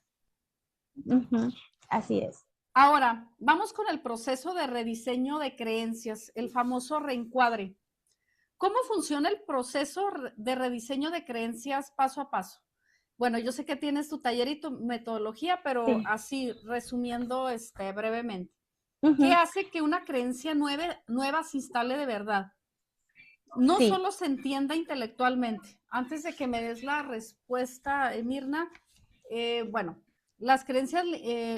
Ujú. Así es. Ahora, vamos con el proceso de rediseño de creencias, el famoso reencuadre. ¿Cómo funciona el proceso de rediseño de creencias paso a paso? Bueno, yo sé que tienes tu taller y tu metodología, pero Sí. así, resumiendo brevemente. ¿Qué Ujú. hace que una creencia nueva se instale de verdad? No Sí. solo se entienda intelectualmente. Antes de que me des la respuesta, Mirna, bueno, las creencias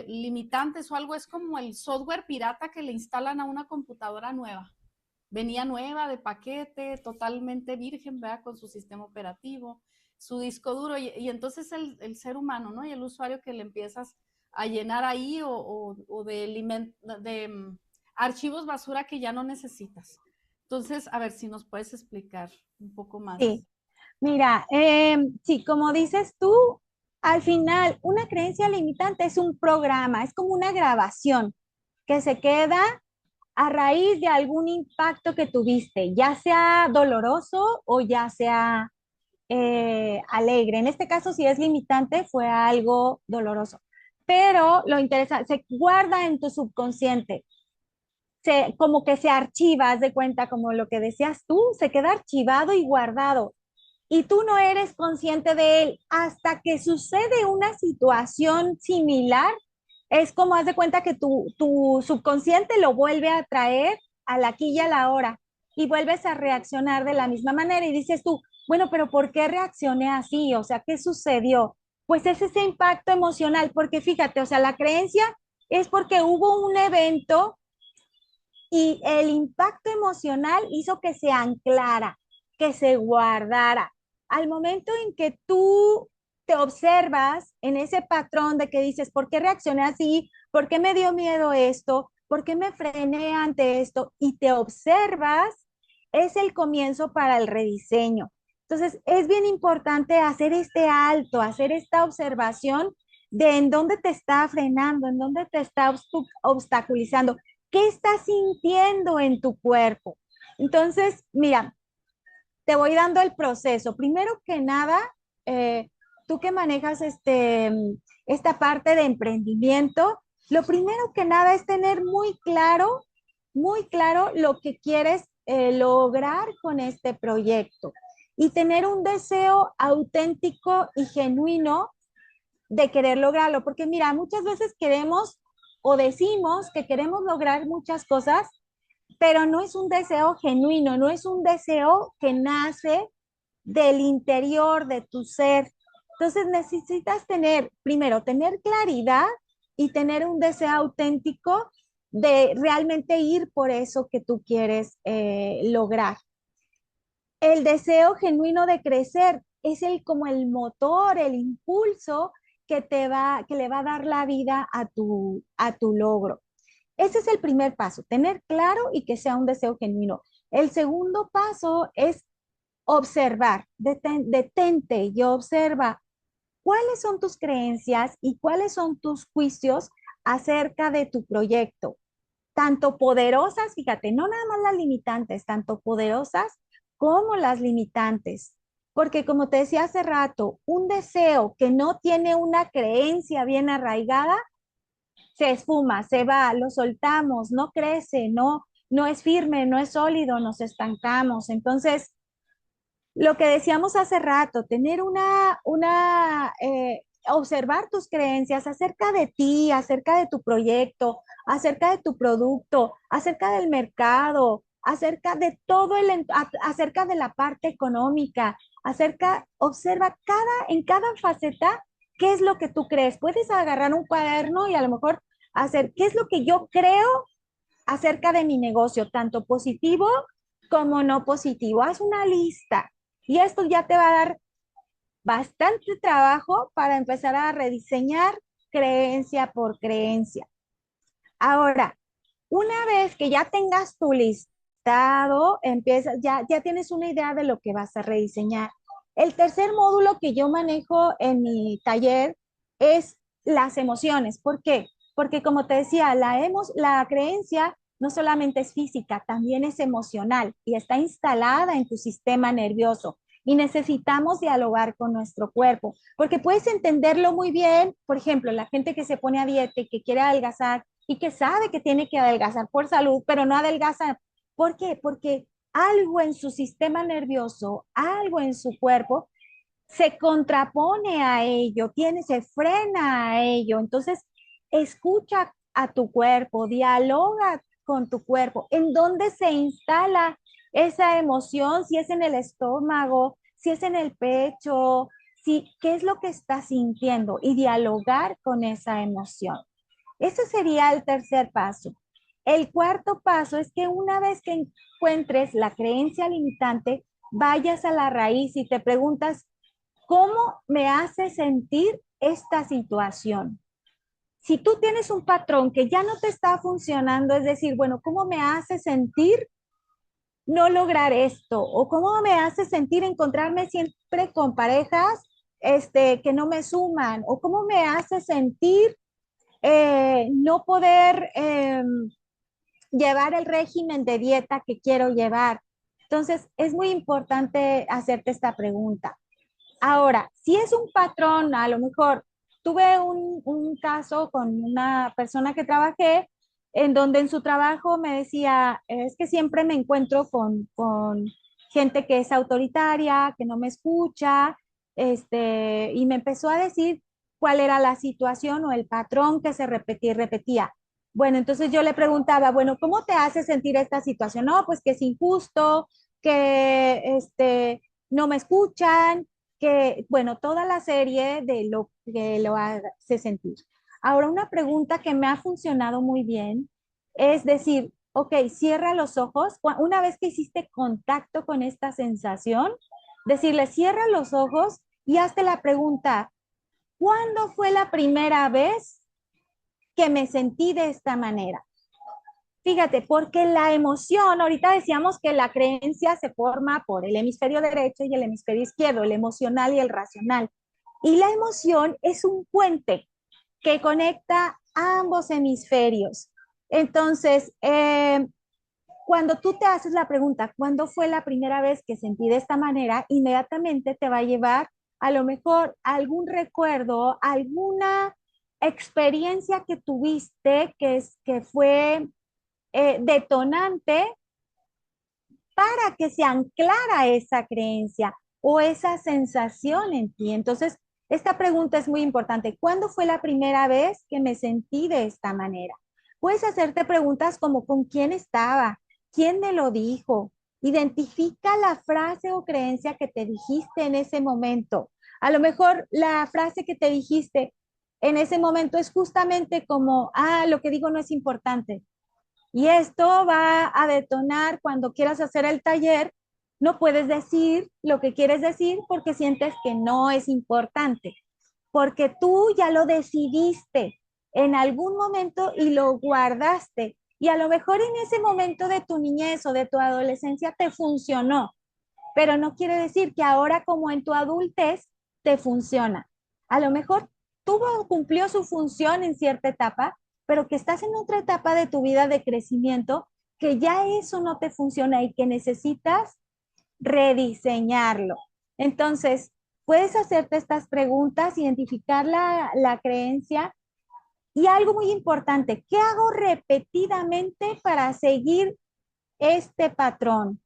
limitantes o algo es como el software pirata que le instalan a una computadora nueva. Venía nueva de paquete, totalmente virgen, ¿verdad? Con su sistema operativo, su disco duro, y entonces el ser humano, ¿no? Y el usuario que le empiezas a llenar ahí o de archivos basura que ya no necesitas. Entonces, a ver si nos puedes explicar un poco Sí. más. Mira, sí, como dices tú, al final una creencia limitante es un programa, es como una grabación que se queda a raíz de algún impacto que tuviste, ya sea doloroso o ya sea alegre. En este caso, si es limitante, fue algo doloroso. Pero lo interesante, se guarda en tu subconsciente, como que se archiva, haz de cuenta, como lo que decías tú, se queda archivado y guardado y tú no eres consciente de él hasta que sucede una situación similar. Es como haz de cuenta que tu subconsciente lo vuelve a traer al aquí y a la hora y vuelves a reaccionar de la misma manera y dices tú, bueno, pero ¿por qué reaccioné así? O sea, ¿qué sucedió? Pues es ese impacto emocional, porque fíjate, o sea, la creencia es porque hubo un evento y el impacto emocional hizo que se anclara, que se guardara. Al momento en que tú te observas en ese patrón de que dices, ¿por qué reaccioné así? ¿Por qué me dio miedo esto? ¿Por qué me frené ante esto? Y te observas, es el comienzo para el rediseño. Entonces, es bien importante hacer este alto, hacer esta observación de en dónde te está frenando, en dónde te está obstaculizando. ¿Qué estás sintiendo en tu cuerpo? Entonces, mira, te voy dando el proceso. Primero que nada, eh, tú que manejas esta parte de emprendimiento, lo primero que nada es tener muy claro lo que quieres lograr con este proyecto y tener un deseo auténtico y genuino de querer lograrlo, porque mira, muchas veces queremos o decimos que queremos lograr muchas cosas, pero no es un deseo genuino, no es un deseo que nace del interior de tu ser. Entonces necesitas tener, primero, tener claridad y tener un deseo auténtico de realmente ir por eso que tú quieres lograr. El deseo genuino de crecer es como el motor, el impulso que le va a dar la vida a tu logro. Ese es el primer paso, tener claro y que sea un deseo genuino. El segundo paso es observar, detente y observa cuáles son tus creencias y cuáles son tus juicios acerca de tu proyecto. Tanto poderosas, fíjate, no nada más las limitantes, tanto poderosas como las limitantes. Porque como te decía hace rato, un deseo que no tiene una creencia bien arraigada, se esfuma, se va, lo soltamos, no crece, no es firme, no es sólido, nos estancamos. Entonces, lo que decíamos hace rato, tener observar tus creencias acerca de ti, acerca de tu proyecto, acerca de tu producto, acerca del mercado, acerca de acerca de la parte económica, observa en cada faceta qué es lo que tú crees. Puedes agarrar un cuaderno y a lo mejor hacer qué es lo que yo creo acerca de mi negocio, tanto positivo como no positivo. Haz una lista y esto ya te va a dar bastante trabajo para empezar a rediseñar creencia por creencia. Ahora, una vez que ya tengas tu listado, ya tienes una idea de lo que vas a rediseñar. El tercer módulo que yo manejo en mi taller es las emociones. ¿Por qué? Porque como te decía, la creencia no solamente es física, también es emocional y está instalada en tu sistema nervioso. Y necesitamos dialogar con nuestro cuerpo, porque puedes entenderlo muy bien. Por ejemplo, la gente que se pone a dieta y que quiere adelgazar y que sabe que tiene que adelgazar por salud, pero no adelgaza. ¿Por qué? Porque algo en su sistema nervioso, algo en su cuerpo se contrapone a ello, se frena a ello. Entonces, escucha a tu cuerpo, dialoga con tu cuerpo, en dónde se instala esa emoción, si es en el estómago, si es en el pecho, qué es lo que estás sintiendo y dialogar con esa emoción. Ese sería el tercer paso. El cuarto paso es que una vez que encuentres la creencia limitante, vayas a la raíz y te preguntas, ¿cómo me hace sentir esta situación? Si tú tienes un patrón que ya no te está funcionando, es decir, bueno, ¿cómo me hace sentir no lograr esto? ¿O cómo me hace sentir encontrarme siempre con parejas que no me suman? ¿O cómo me hace sentir no poder llevar el régimen de dieta que quiero llevar? Entonces, es muy importante hacerte esta pregunta. Ahora, si es un patrón, a lo mejor tuve un caso con una persona que trabajé en donde en su trabajo me decía, es que siempre me encuentro con gente que es autoritaria, que no me escucha, y me empezó a decir cuál era la situación o el patrón que se repetía y repetía. Bueno, entonces yo le preguntaba, bueno, ¿cómo te hace sentir esta situación? No, pues que es injusto, que no me escuchan, que, bueno, toda la serie de lo que lo hace sentir. Ahora, una pregunta que me ha funcionado muy bien es decir, ok, cierra los ojos. Una vez que hiciste contacto con esta sensación, decirle, cierra los ojos y hazte la pregunta, ¿cuándo fue la primera vez que me sentí de esta manera? Fíjate, porque la emoción, ahorita decíamos que la creencia se forma por el hemisferio derecho y el hemisferio izquierdo, el emocional y el racional. Y la emoción es un puente que conecta ambos hemisferios. Entonces, cuando tú te haces la pregunta, ¿cuándo fue la primera vez que sentí de esta manera? Inmediatamente te va a llevar a lo mejor algún recuerdo, alguna experiencia que tuviste que fue detonante para que se anclara esa creencia o esa sensación en ti. Entonces, esta pregunta es muy importante. ¿Cuándo fue la primera vez que me sentí de esta manera? Puedes hacerte preguntas como ¿con quién estaba? ¿Quién me lo dijo? Identifica la frase o creencia que te dijiste en ese momento. A lo mejor la frase que te dijiste en ese momento es justamente como, lo que digo no es importante. Y esto va a detonar cuando quieras hacer el taller. No puedes decir lo que quieres decir porque sientes que no es importante, porque tú ya lo decidiste en algún momento y lo guardaste. Y a lo mejor en ese momento de tu niñez o de tu adolescencia te funcionó, pero no quiere decir que ahora como en tu adultez te funciona. A lo mejor cumplió su función en cierta etapa, pero que estás en otra etapa de tu vida de crecimiento, que ya eso no te funciona y que necesitas rediseñarlo. Entonces, puedes hacerte estas preguntas, identificar la creencia y algo muy importante, ¿qué hago repetidamente para seguir este patrón?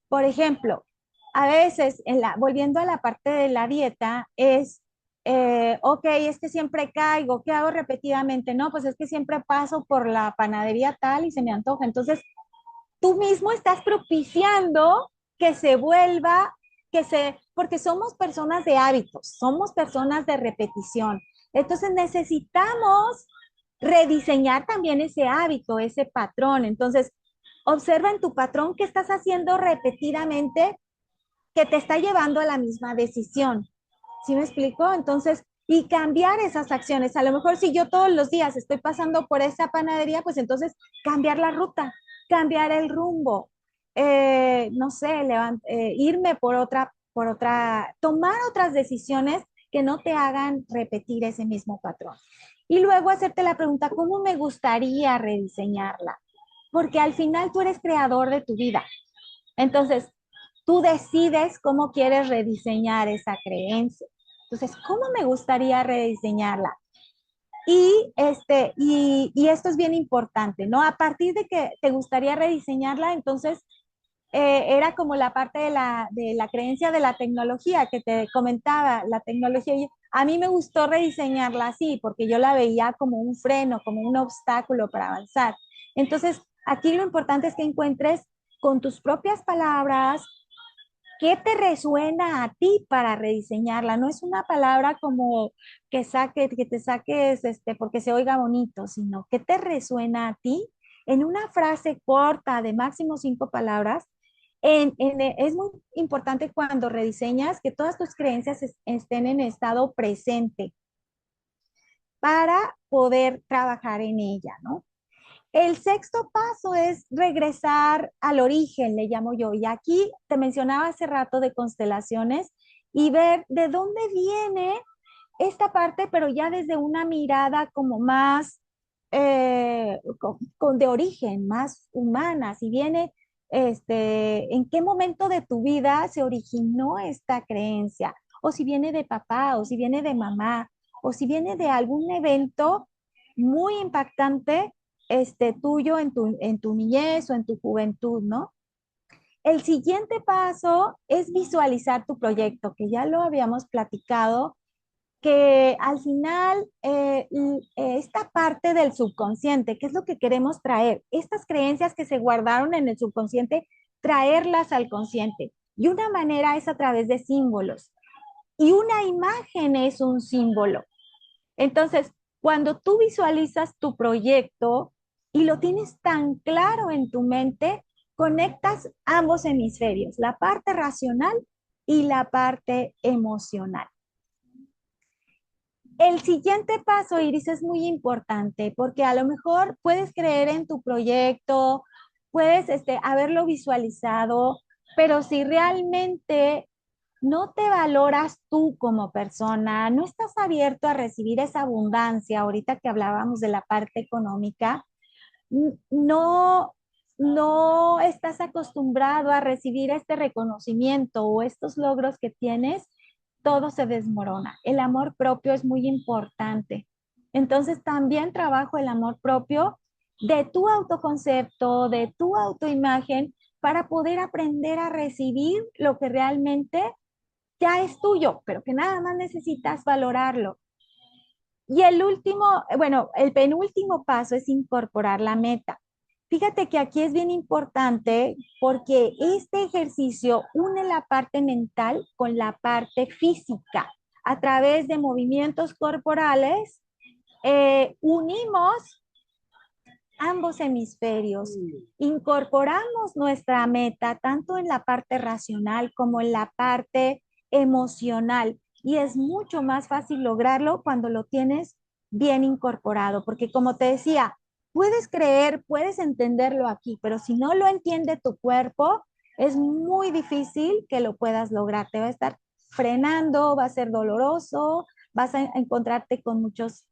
Por ejemplo, a veces, volviendo a la parte de la dieta, ok, es que siempre caigo, ¿qué hago repetidamente? No, pues es que siempre paso por la panadería tal y se me antoja. Entonces, tú mismo estás propiciando que se vuelva, porque somos personas de hábitos, somos personas de repetición. Entonces necesitamos rediseñar también ese hábito, ese patrón. Entonces, observa en tu patrón qué estás haciendo repetidamente que te está llevando a la misma decisión. ¿Sí me explico? Entonces, y cambiar esas acciones. A lo mejor si yo todos los días estoy pasando por esa panadería, pues entonces cambiar la ruta, cambiar el rumbo, no sé, irme tomar otras decisiones que no te hagan repetir ese mismo patrón. Y luego hacerte la pregunta, ¿cómo me gustaría rediseñarla? Porque al final tú eres creador de tu vida. Entonces, tú decides cómo quieres rediseñar esa creencia. Entonces, ¿cómo me gustaría rediseñarla? Y esto es bien importante, ¿no? A partir de que te gustaría rediseñarla, entonces era como la parte de la creencia de la tecnología que te comentaba, la tecnología. A mí me gustó rediseñarla así, porque yo la veía como un freno, como un obstáculo para avanzar. Entonces, aquí lo importante es que encuentres con tus propias palabras qué te resuena a ti para rediseñarla. No es una palabra como que te saques porque se oiga bonito, sino que te resuena a ti en una frase corta de máximo 5 palabras. Es muy importante cuando rediseñas que todas tus creencias estén en estado presente para poder trabajar en ella, ¿no? El sexto paso es regresar al origen, le llamo yo. Y aquí te mencionaba hace rato de constelaciones y ver de dónde viene esta parte, pero ya desde una mirada como más de origen, más humana. Si viene, en qué momento de tu vida se originó esta creencia, o si viene de papá, o si viene de mamá, o si viene de algún evento muy impactante tuyo en tu niñez o en tu juventud, ¿no? El siguiente paso es visualizar tu proyecto, que ya lo habíamos platicado, que al final esta parte del subconsciente, ¿qué es lo que queremos traer? Estas creencias que se guardaron en el subconsciente, traerlas al consciente. Y una manera es a través de símbolos. Y una imagen es un símbolo. Entonces, cuando tú visualizas tu proyecto y lo tienes tan claro en tu mente, conectas ambos hemisferios, la parte racional y la parte emocional. El siguiente paso, Iris, es muy importante porque a lo mejor puedes creer en tu proyecto, puedes haberlo visualizado, pero si realmente no te valoras tú como persona, no estás abierto a recibir esa abundancia, ahorita que hablábamos de la parte económica, no, no estás acostumbrado a recibir este reconocimiento o estos logros que tienes, todo se desmorona. El amor propio es muy importante. Entonces también trabajo el amor propio de tu autoconcepto, de tu autoimagen, para poder aprender a recibir lo que realmente ya es tuyo, pero que nada más necesitas valorarlo. Y el último, bueno, el penúltimo paso es incorporar la meta. Fíjate que aquí es bien importante porque este ejercicio une la parte mental con la parte física. A través de movimientos corporales, unimos ambos hemisferios, incorporamos nuestra meta tanto en la parte racional como en la parte emocional. Y es mucho más fácil lograrlo cuando lo tienes bien incorporado, porque como te decía, puedes creer, puedes entenderlo aquí, pero si no lo entiende tu cuerpo, es muy difícil que lo puedas lograr. Te va a estar frenando, va a ser doloroso, vas a encontrarte con muchos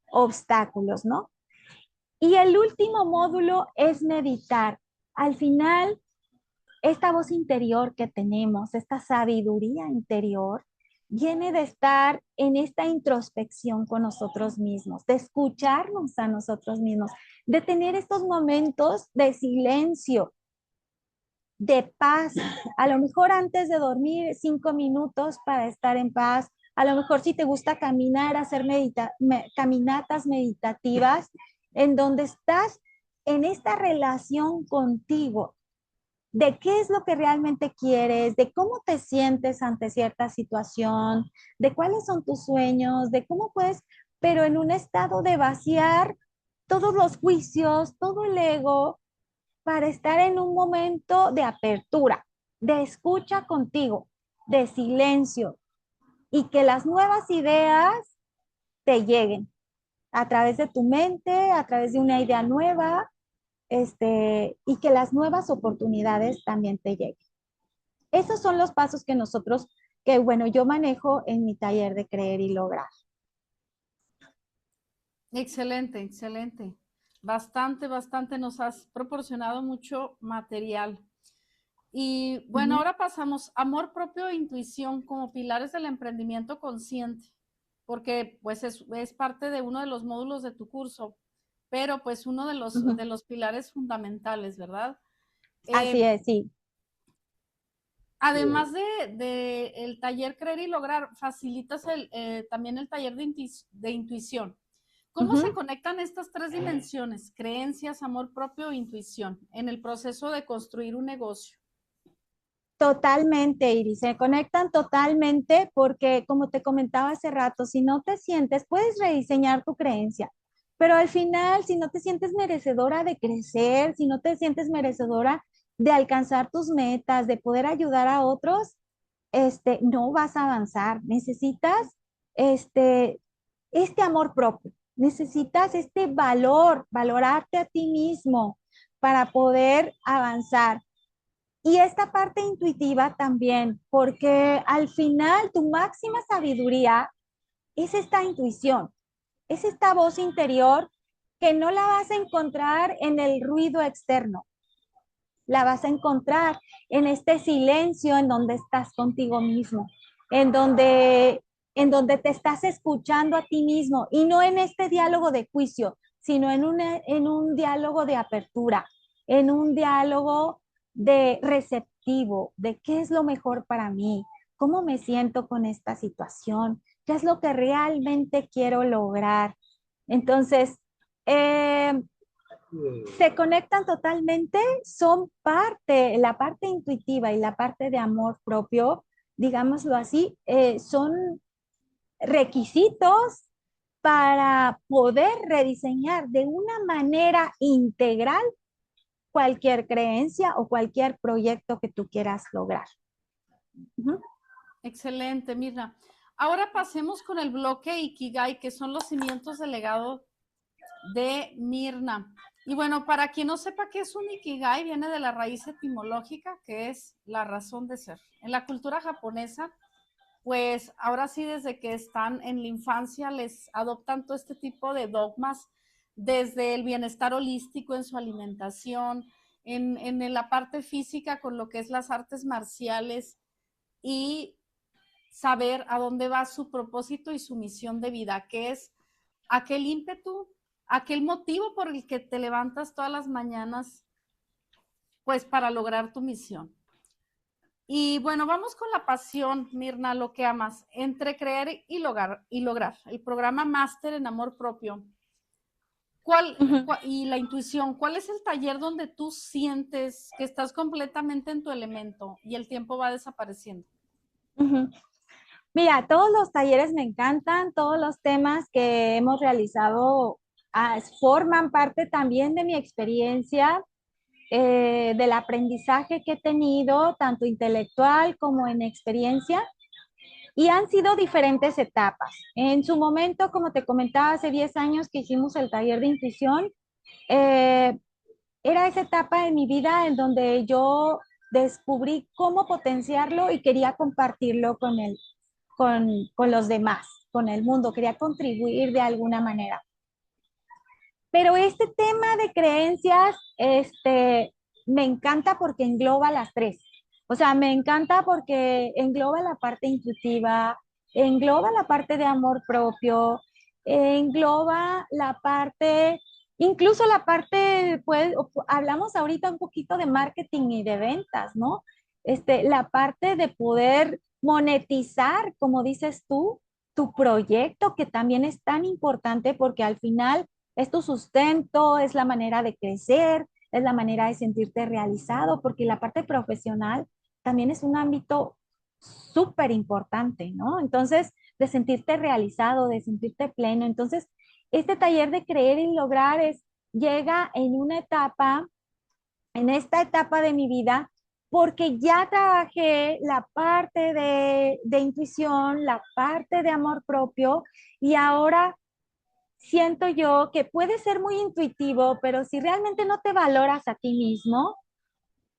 obstáculos, ¿no? Y el último módulo es meditar. Al final, esta voz interior que tenemos, esta sabiduría interior, viene de estar en esta introspección con nosotros mismos, de escucharnos a nosotros mismos, de tener estos momentos de silencio, de paz. A lo mejor antes de dormir, 5 minutos para estar en paz. A lo mejor si te gusta caminar, hacer caminatas meditativas, en donde estás en esta relación contigo, de qué es lo que realmente quieres, de cómo te sientes ante cierta situación, de cuáles son tus sueños, de cómo puedes, pero en un estado de vaciar todos los juicios, todo el ego, para estar en un momento de apertura, de escucha contigo, de silencio, y que las nuevas ideas te lleguen a través de tu mente, a través de una idea nueva, y que las nuevas oportunidades también te lleguen. Esos son los pasos que nosotros, que bueno, yo manejo en mi taller de creer y lograr. Excelente, excelente. Bastante, bastante. Nos has proporcionado mucho material. Y bueno, ahora pasamos amor propio e intuición como pilares del emprendimiento consciente, porque pues es parte de uno de los módulos de tu curso, pero pues uno de los pilares fundamentales, ¿verdad? Así es, sí. Además de el taller Creer y Lograr, facilitas también el taller de intuición. ¿Cómo se conectan estas tres dimensiones, creencias, amor propio e intuición, en el proceso de construir un negocio? Totalmente, Iris, se conectan totalmente porque, como te comentaba hace rato, si no te sientes, puedes rediseñar tu creencia, pero al final, si no te sientes merecedora de crecer, si no te sientes merecedora de alcanzar tus metas, de poder ayudar a otros, no vas a avanzar. Necesitas este, este amor propio, necesitas este valor, valorarte a ti mismo para poder avanzar. Y esta parte intuitiva también, porque al final tu máxima sabiduría es esta intuición, es esta voz interior que no la vas a encontrar en el ruido externo, la vas a encontrar en este silencio en donde estás contigo mismo, en donde, en donde te estás escuchando a ti mismo y no en este diálogo de juicio, sino en un diálogo de apertura, en un diálogo de receptivo, de qué es lo mejor para mí, cómo me siento con esta situación, qué es lo que realmente quiero lograr. Entonces, se conectan totalmente, son parte, la parte intuitiva y la parte de amor propio, digámoslo así, son requisitos para poder rediseñar de una manera integral cualquier creencia o cualquier proyecto que tú quieras lograr. Excelente, Mirna. Ahora pasemos con el bloque Ikigai, que son los cimientos del legado de Mirna. Y bueno, para quien no sepa qué es un Ikigai, viene de la raíz etimológica, que es la razón de ser. En la cultura japonesa, pues ahora sí, desde que están en la infancia, les adoptan todo este tipo de dogmas, desde el bienestar holístico en su alimentación, en la parte física con lo que es las artes marciales y saber a dónde va su propósito y su misión de vida, que es aquel ímpetu, aquel motivo por el que te levantas todas las mañanas, pues para lograr tu misión. Y bueno, vamos con la pasión, Mirna, lo que amas, entre creer y lograr. El programa Máster en Amor Propio. Y la intuición, ¿cuál es el taller donde tú sientes que estás completamente en tu elemento y el tiempo va desapareciendo? Mira, todos los talleres me encantan, todos los temas que hemos realizado forman parte también de mi experiencia, del aprendizaje que he tenido, tanto intelectual como en experiencia, y han sido diferentes etapas. En su momento, como te comentaba, hace 10 años que hicimos el taller de intuición, eh, era esa etapa en mi vida en donde yo descubrí cómo potenciarlo y quería compartirlo con él. con los demás, con el mundo, quería contribuir de alguna manera. Pero este tema de creencias, me encanta porque engloba las tres. O sea, me encanta porque engloba la parte intuitiva, engloba la parte de amor propio, engloba la parte, incluso la parte, pues, hablamos ahorita un poquito de marketing y de ventas, ¿no? La parte de poder monetizar, como dices tú, tu proyecto, que también es tan importante porque al final es tu sustento, es la manera de crecer, es la manera de sentirte realizado, porque la parte profesional también es un ámbito súper importante, ¿no? Entonces, de sentirte realizado, de sentirte pleno. Entonces, este taller de creer y lograr llega en una etapa, en esta etapa de mi vida, porque ya trabajé la parte de intuición, la parte de amor propio, y ahora siento yo que puede ser muy intuitivo, pero si realmente no te valoras a ti mismo,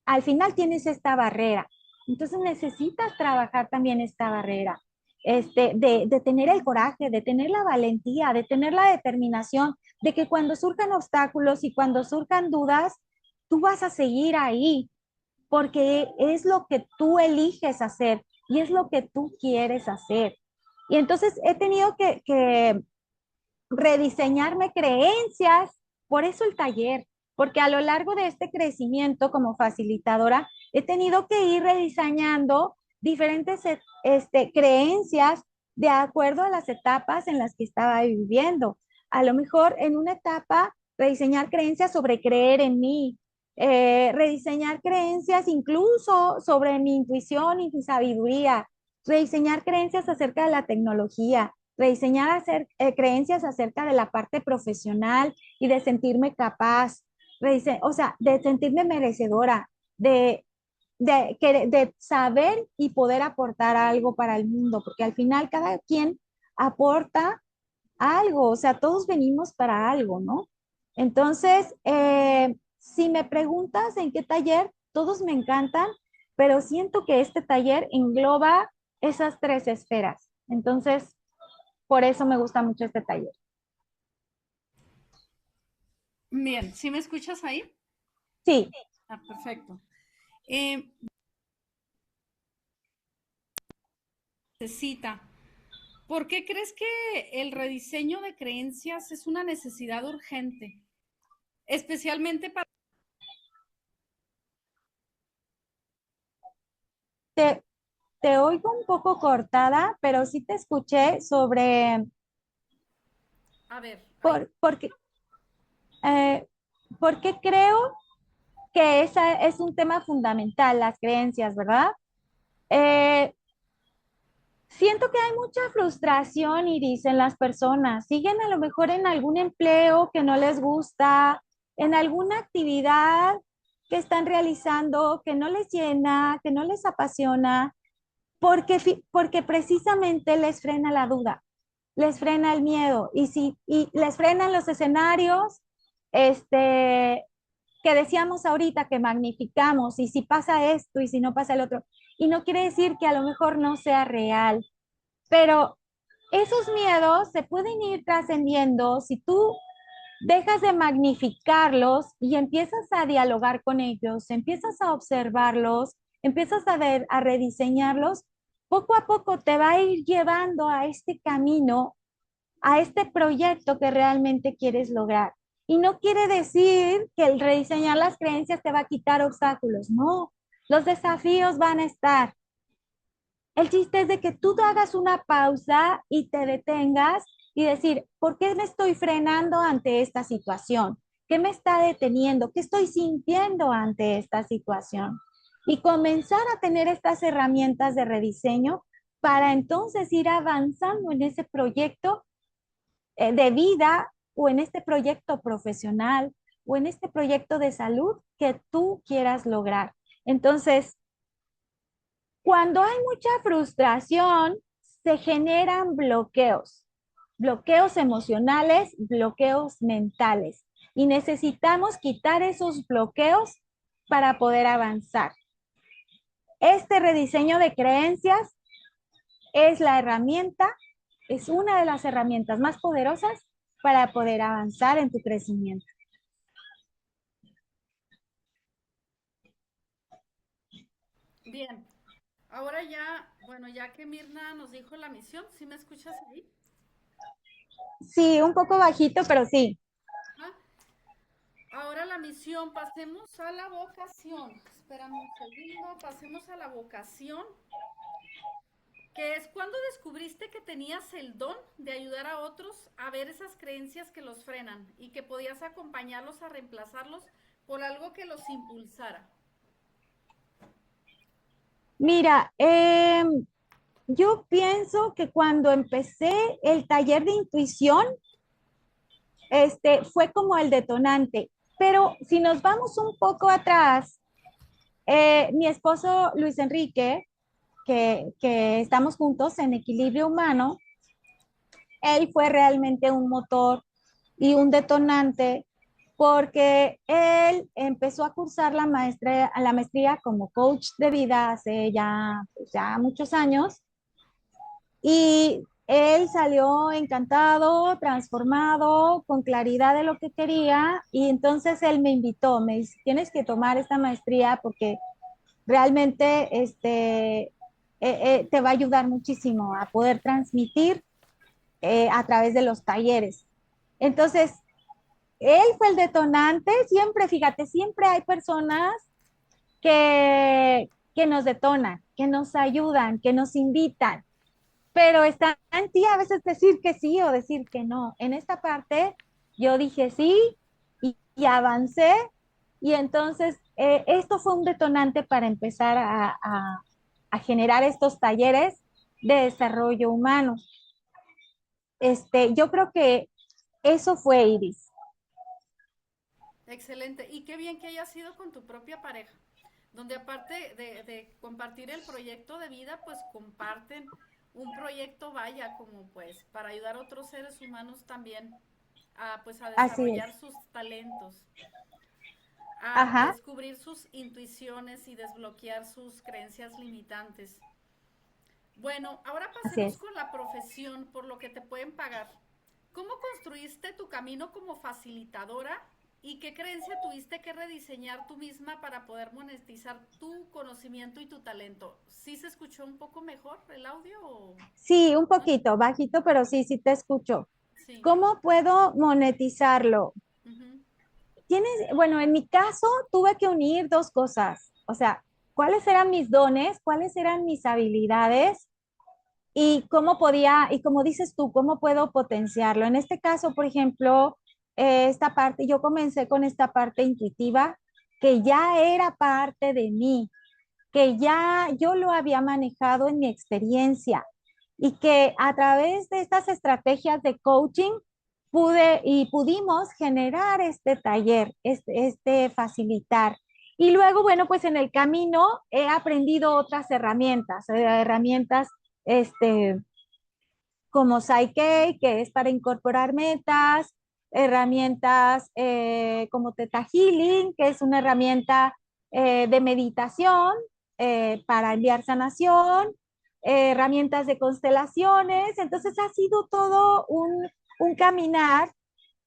al final tienes esta barrera. Entonces necesitas trabajar también esta barrera, de tener el coraje, de tener la valentía, de tener la determinación, de que cuando surjan obstáculos y cuando surjan dudas, tú vas a seguir ahí, porque es lo que tú eliges hacer y es lo que tú quieres hacer. Y entonces he tenido que rediseñarme creencias, por eso el taller, porque a lo largo de este crecimiento como facilitadora he tenido que ir rediseñando diferentes creencias de acuerdo a las etapas en las que estaba viviendo. A lo mejor en una etapa rediseñar creencias sobre creer en mí, rediseñar creencias incluso sobre mi intuición y mi sabiduría, rediseñar creencias acerca de la tecnología, rediseñar creencias acerca de la parte profesional y de sentirme capaz, o sea, de sentirme merecedora, de saber y poder aportar algo para el mundo, porque al final cada quien aporta algo, o sea, todos venimos para algo, ¿no? Entonces, si me preguntas en qué taller, todos me encantan, pero siento que este taller engloba esas tres esferas. Entonces, por eso me gusta mucho este taller. Bien, ¿sí me escuchas ahí? Sí, Ah, perfecto. Eh, necesita. ¿Por qué crees que el rediseño de creencias es una necesidad urgente? Especialmente para... te, te oigo un poco cortada, pero sí te escuché sobre A ver, ahí. por, porque, eh, por qué creo que esa es un tema fundamental, las creencias, ¿verdad? Eh, Siento que hay mucha frustración, Iris, en las personas. Siguen a lo mejor en algún empleo que no les gusta, en alguna actividad que están realizando que no les llena, que no les apasiona, porque precisamente les frena la duda, les frena el miedo y les frenan los escenarios, que decíamos ahorita que magnificamos, y si pasa esto y si no pasa el otro. Y no quiere decir que a lo mejor no sea real, pero esos miedos se pueden ir trascendiendo si tú dejas de magnificarlos y empiezas a dialogar con ellos, empiezas a observarlos, empiezas a ver, a rediseñarlos. Poco a poco te va a ir llevando a este camino, a este proyecto que realmente quieres lograr. Y no quiere decir que el rediseñar las creencias te va a quitar obstáculos, no. Los desafíos van a estar. El chiste es de que tú hagas una pausa y te detengas y decir, ¿por qué me estoy frenando ante esta situación? ¿Qué me está deteniendo? ¿Qué estoy sintiendo ante esta situación? Y comenzar a tener estas herramientas de rediseño para entonces ir avanzando en ese proyecto de vida, o en este proyecto profesional, o en este proyecto de salud que tú quieras lograr. Entonces, cuando hay mucha frustración, se generan bloqueos, bloqueos emocionales, bloqueos mentales. Y necesitamos quitar esos bloqueos para poder avanzar. Este rediseño de creencias es la herramienta, es una de las herramientas más poderosas para poder avanzar en tu crecimiento. Bien, ahora ya, bueno, ya que Mirna nos dijo la misión, ¿sí me escuchas ahí? Sí, un poco bajito, pero sí. Ajá. Ahora la misión, pasemos a la vocación. Espérame un segundo, pasemos a la vocación, que es cuando descubriste que tenías el don de ayudar a otros a ver esas creencias que los frenan y que podías acompañarlos a reemplazarlos por algo que los impulsara. Mira, yo pienso que cuando empecé el taller de intuición, fue como el detonante. Pero si nos vamos un poco atrás, mi esposo Luis Enrique, que estamos juntos en Equilibrio Humano, él fue realmente un motor y un detonante porque él empezó a cursar la maestría como coach de vida hace ya, pues ya muchos años y él salió encantado, transformado, con claridad de lo que quería y entonces él me invitó, me dice, tienes que tomar esta maestría porque realmente te va a ayudar muchísimo a poder transmitir a través de los talleres. Entonces, él fue el detonante, siempre, fíjate, siempre hay personas que nos detonan, que nos ayudan, que nos invitan, pero está en ti a veces decir que sí o decir que no. En esta parte yo dije sí y avancé y entonces esto fue un detonante para empezar a generar estos talleres de desarrollo humano. Yo creo que eso fue Iris. Excelente. Y qué bien que hayas sido con tu propia pareja, donde aparte de compartir el proyecto de vida, pues comparten un proyecto, vaya, como pues para ayudar a otros seres humanos también a pues a Así es. desarrollar sus talentos, a Ajá, descubrir sus intuiciones y desbloquear sus creencias limitantes. Bueno, ahora así pasemos es. con la profesión, por lo que te pueden pagar. ¿Cómo construiste tu camino como facilitadora y qué creencia tuviste que rediseñar tú misma para poder monetizar tu conocimiento y tu talento? ¿Sí se escuchó un poco mejor el audio o Sí, un no? poquito, bajito, pero sí, sí te escucho. Sí. ¿Cómo puedo monetizarlo? Ujú. Bueno, en mi caso tuve que unir dos cosas. O sea, ¿cuáles eran mis dones? ¿Cuáles eran mis habilidades? Y cómo podía, y como dices tú, ¿cómo puedo potenciarlo? En este caso, por ejemplo, esta parte, yo comencé con esta parte intuitiva que ya era parte de mí, que ya yo lo había manejado en mi experiencia y que a través de estas estrategias de coaching pude y pudimos generar este taller, este facilitar. Y luego, bueno, pues en el camino he aprendido otras herramientas, herramientas este, como Psyche, que es para incorporar metas, herramientas como Theta Healing, que es una herramienta de meditación para enviar sanación, herramientas de constelaciones. Entonces ha sido todo un caminar,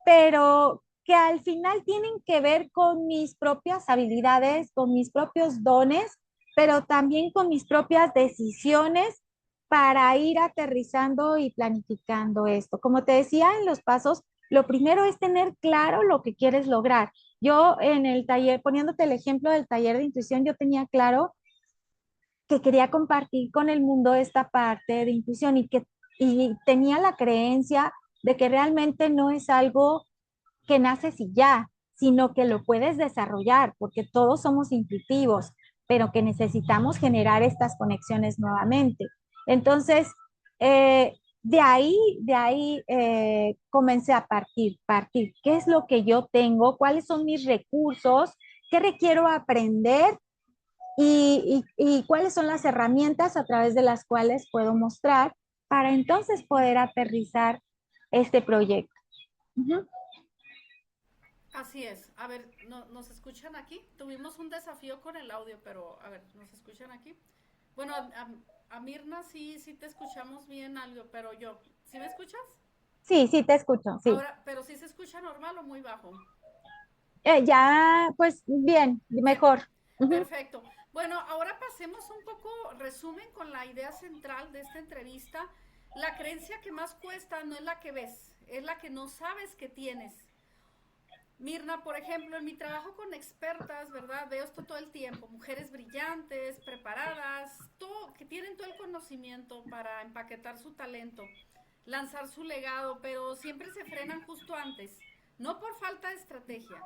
pero que al final tienen que ver con mis propias habilidades, con mis propios dones, pero también con mis propias decisiones para ir aterrizando y planificando esto. Como te decía en los pasos, lo primero es tener claro lo que quieres lograr. Yo en el taller, poniéndote el ejemplo del taller de intuición, yo tenía claro que quería compartir con el mundo esta parte de intuición y tenía la creencia de que realmente no es algo que naces y ya, sino que lo puedes desarrollar, porque todos somos intuitivos, pero que necesitamos generar estas conexiones nuevamente. Entonces, de ahí comencé a partir. ¿Qué es lo que yo tengo? ¿Cuáles son mis recursos? ¿Qué requiero aprender? Y cuáles son las herramientas a través de las cuales puedo mostrar para entonces poder aterrizar este proyecto. Ujú. Así es. A ver, ¿nos escuchan aquí? Tuvimos un desafío con el audio, pero a ver, ¿nos escuchan aquí? Bueno, a Mirna sí te escuchamos bien algo, pero yo, ¿sí me escuchas? Sí, sí, te escucho, sí. Ahora, pero sí se escucha normal o muy bajo. Ya, pues bien, Bien, mejor. Ujú. perfecto. Bueno, ahora pasemos un poco, resumen con la idea central de esta entrevista. La creencia que más cuesta no es la que ves, es la que no sabes que tienes. Mirna, por ejemplo, en mi trabajo con expertas, ¿verdad? Veo esto todo el tiempo, mujeres brillantes, preparadas, todo, que tienen todo el conocimiento para empaquetar su talento, lanzar su legado, pero siempre se frenan justo antes, no por falta de estrategia,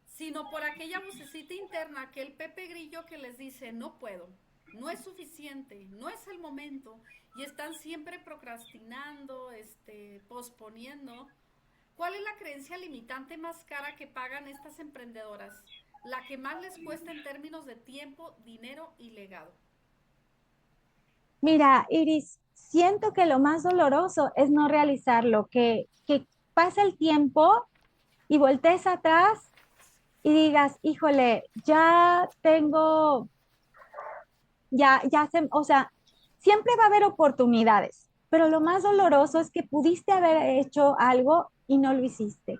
sino por aquella vocecita interna, aquel Pepe Grillo que les dice, no puedo, no es suficiente, no es el momento, y están siempre procrastinando, posponiendo. ¿Cuál es la creencia limitante más cara que pagan estas emprendedoras? La que más les cuesta en términos de tiempo, dinero y legado. Mira, Iris, siento que lo más doloroso es no realizarlo, que pase el tiempo y voltees atrás y digas, híjole, ya tengo, ya se, o sea, siempre va a haber oportunidades, pero lo más doloroso es que pudiste haber hecho algo y no lo hiciste.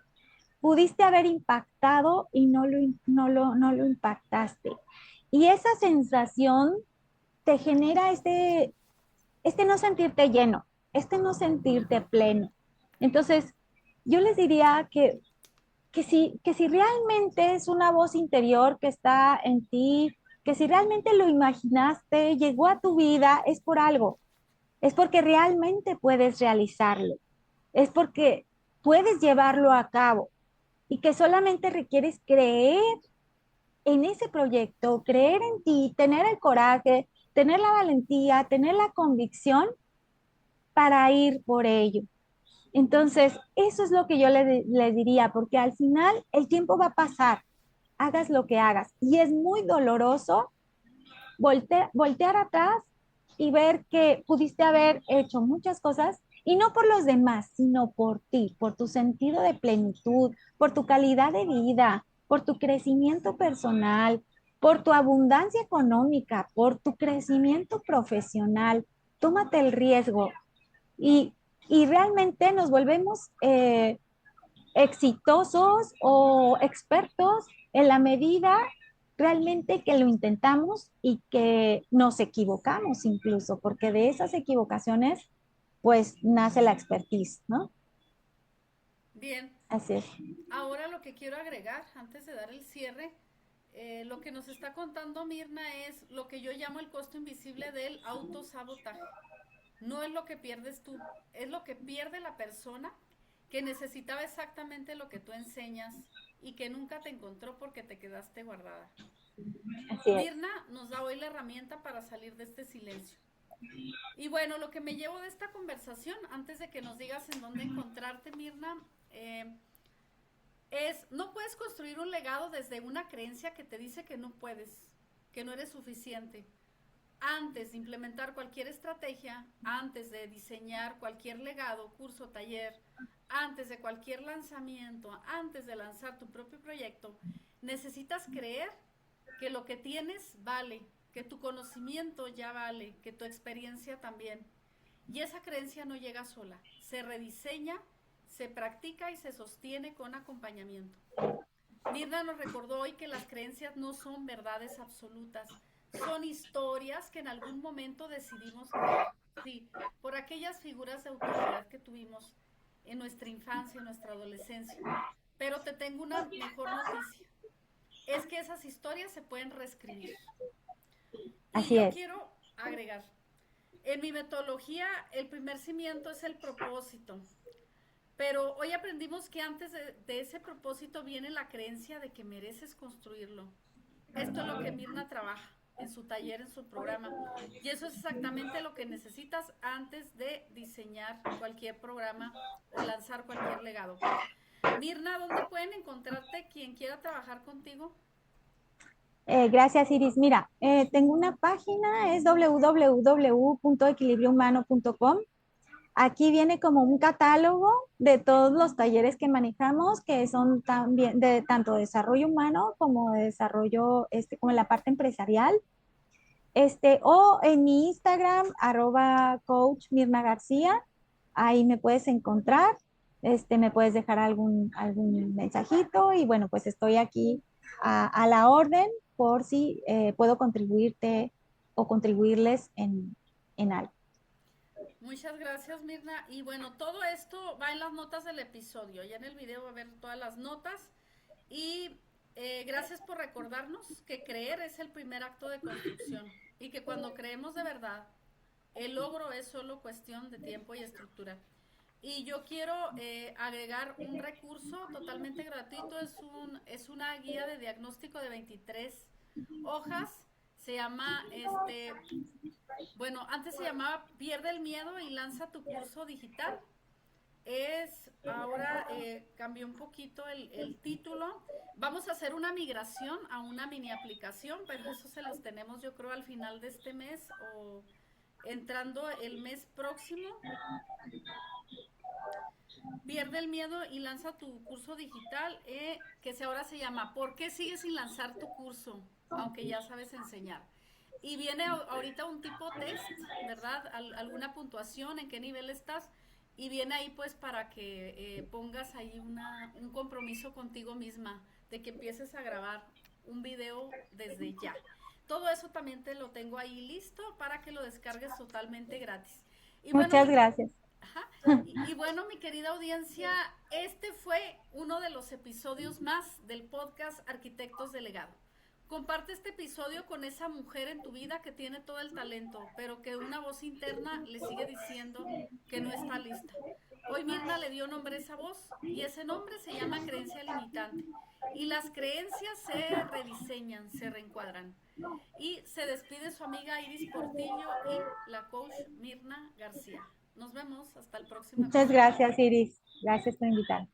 Pudiste haber impactado y no lo impactaste. Y esa sensación te genera este no sentirte lleno, este no sentirte pleno. Entonces, yo les diría que si realmente es una voz interior que está en ti, que si realmente lo imaginaste, llegó a tu vida, es por algo, es porque realmente puedes realizarlo, es porque puedes llevarlo a cabo y que solamente requieres creer en ese proyecto, creer en ti, tener el coraje, tener la valentía, tener la convicción para ir por ello. Entonces, eso es lo que yo le diría, porque al final el tiempo va a pasar, hagas lo que hagas. Y es muy doloroso voltear atrás y ver que pudiste haber hecho muchas cosas y no por los demás, sino por ti, por tu sentido de plenitud, por tu calidad de vida, por tu crecimiento personal, por tu abundancia económica, por tu crecimiento profesional. Tómate el riesgo y, y realmente nos volvemos exitosos o expertos en la medida realmente que lo intentamos y que nos equivocamos incluso, porque de esas equivocaciones pues nace la expertise, ¿no? Bien, Así es. ahora lo que quiero agregar antes de dar el cierre, lo que nos está contando Mirna es lo que yo llamo el costo invisible del autosabotaje. No es lo que pierdes tú, es lo que pierde la persona que necesitaba exactamente lo que tú enseñas y que nunca te encontró porque te quedaste guardada. Así es. Mirna nos da hoy la herramienta para salir de este silencio. Y bueno, lo que me llevo de esta conversación, antes de que nos digas en dónde encontrarte, Mirna, eh, es, no puedes construir un legado desde una creencia que te dice que no puedes, que no eres suficiente. Antes de implementar cualquier estrategia, antes de diseñar cualquier legado, curso, taller, antes de cualquier lanzamiento, antes de lanzar tu propio proyecto, necesitas creer que lo que tienes vale, que tu conocimiento ya vale, que tu experiencia también. Y esa creencia no llega sola, se rediseña, se practica y se sostiene con acompañamiento. Mirna nos recordó hoy que las creencias no son verdades absolutas, son historias que en algún momento decidimos creer. Sí, por aquellas figuras de autoridad que tuvimos en nuestra infancia, en nuestra adolescencia. Pero te tengo una mejor noticia. Es que esas historias se pueden reescribir. Y Así yo es. quiero agregar, en mi metodología el primer cimiento es el propósito. Pero hoy aprendimos que antes de ese propósito viene la creencia de que mereces construirlo. Esto es lo que Mirna trabaja en su taller, en su programa. Y eso es exactamente lo que necesitas antes de diseñar cualquier programa o lanzar cualquier legado. Mirna, ¿dónde pueden encontrarte quien quiera trabajar contigo? Gracias, Iris. Mira, tengo una página, es www.equilibriohumano.com. Aquí viene como un catálogo de todos los talleres que manejamos, que son también de tanto desarrollo humano como de desarrollo, como en la parte empresarial. O en mi Instagram, @coach Mirna García, ahí me puedes encontrar, me puedes dejar algún mensajito y bueno, pues estoy aquí a la orden por si puedo contribuirte o contribuirles en algo. Muchas gracias, Mirna. Y bueno, todo esto va en las notas del episodio. Ya en el video va a haber todas las notas. Y gracias por recordarnos que creer es el primer acto de construcción y que cuando creemos de verdad, el logro es solo cuestión de tiempo y estructura. Y yo quiero agregar un recurso totalmente gratuito, es una guía de diagnóstico de 23 hojas, se llama, bueno, antes se llamaba Pierde el miedo y lanza tu curso digital. Ahora cambió un poquito el título. Vamos a hacer una migración a una mini aplicación, pero eso se los tenemos yo creo al final de este mes o entrando el mes próximo. Pierde el miedo y lanza tu curso digital, ahora se llama ¿Por qué sigues sin lanzar tu curso? Aunque ya sabes enseñar. Y viene ahorita un tipo test, ¿verdad? Alguna puntuación, en qué nivel estás. Y viene ahí pues para que pongas ahí un compromiso contigo misma de que empieces a grabar un video desde ya. Todo eso también te lo tengo ahí listo para que lo descargues totalmente gratis. Y bueno, Muchas gracias. ajá. Y bueno, mi querida audiencia, este fue uno de los episodios más del podcast Arquitectos de Legado. Comparte este episodio con esa mujer en tu vida que tiene todo el talento, pero que una voz interna le sigue diciendo que no está lista. Hoy Mirna le dio nombre a esa voz y ese nombre se llama creencia limitante. Y las creencias se rediseñan, se reencuadran. Y se despide su amiga Iris Portillo y la coach Mirna García. Nos vemos hasta el próximo Muchas episodio. gracias, Iris. Gracias por invitarme.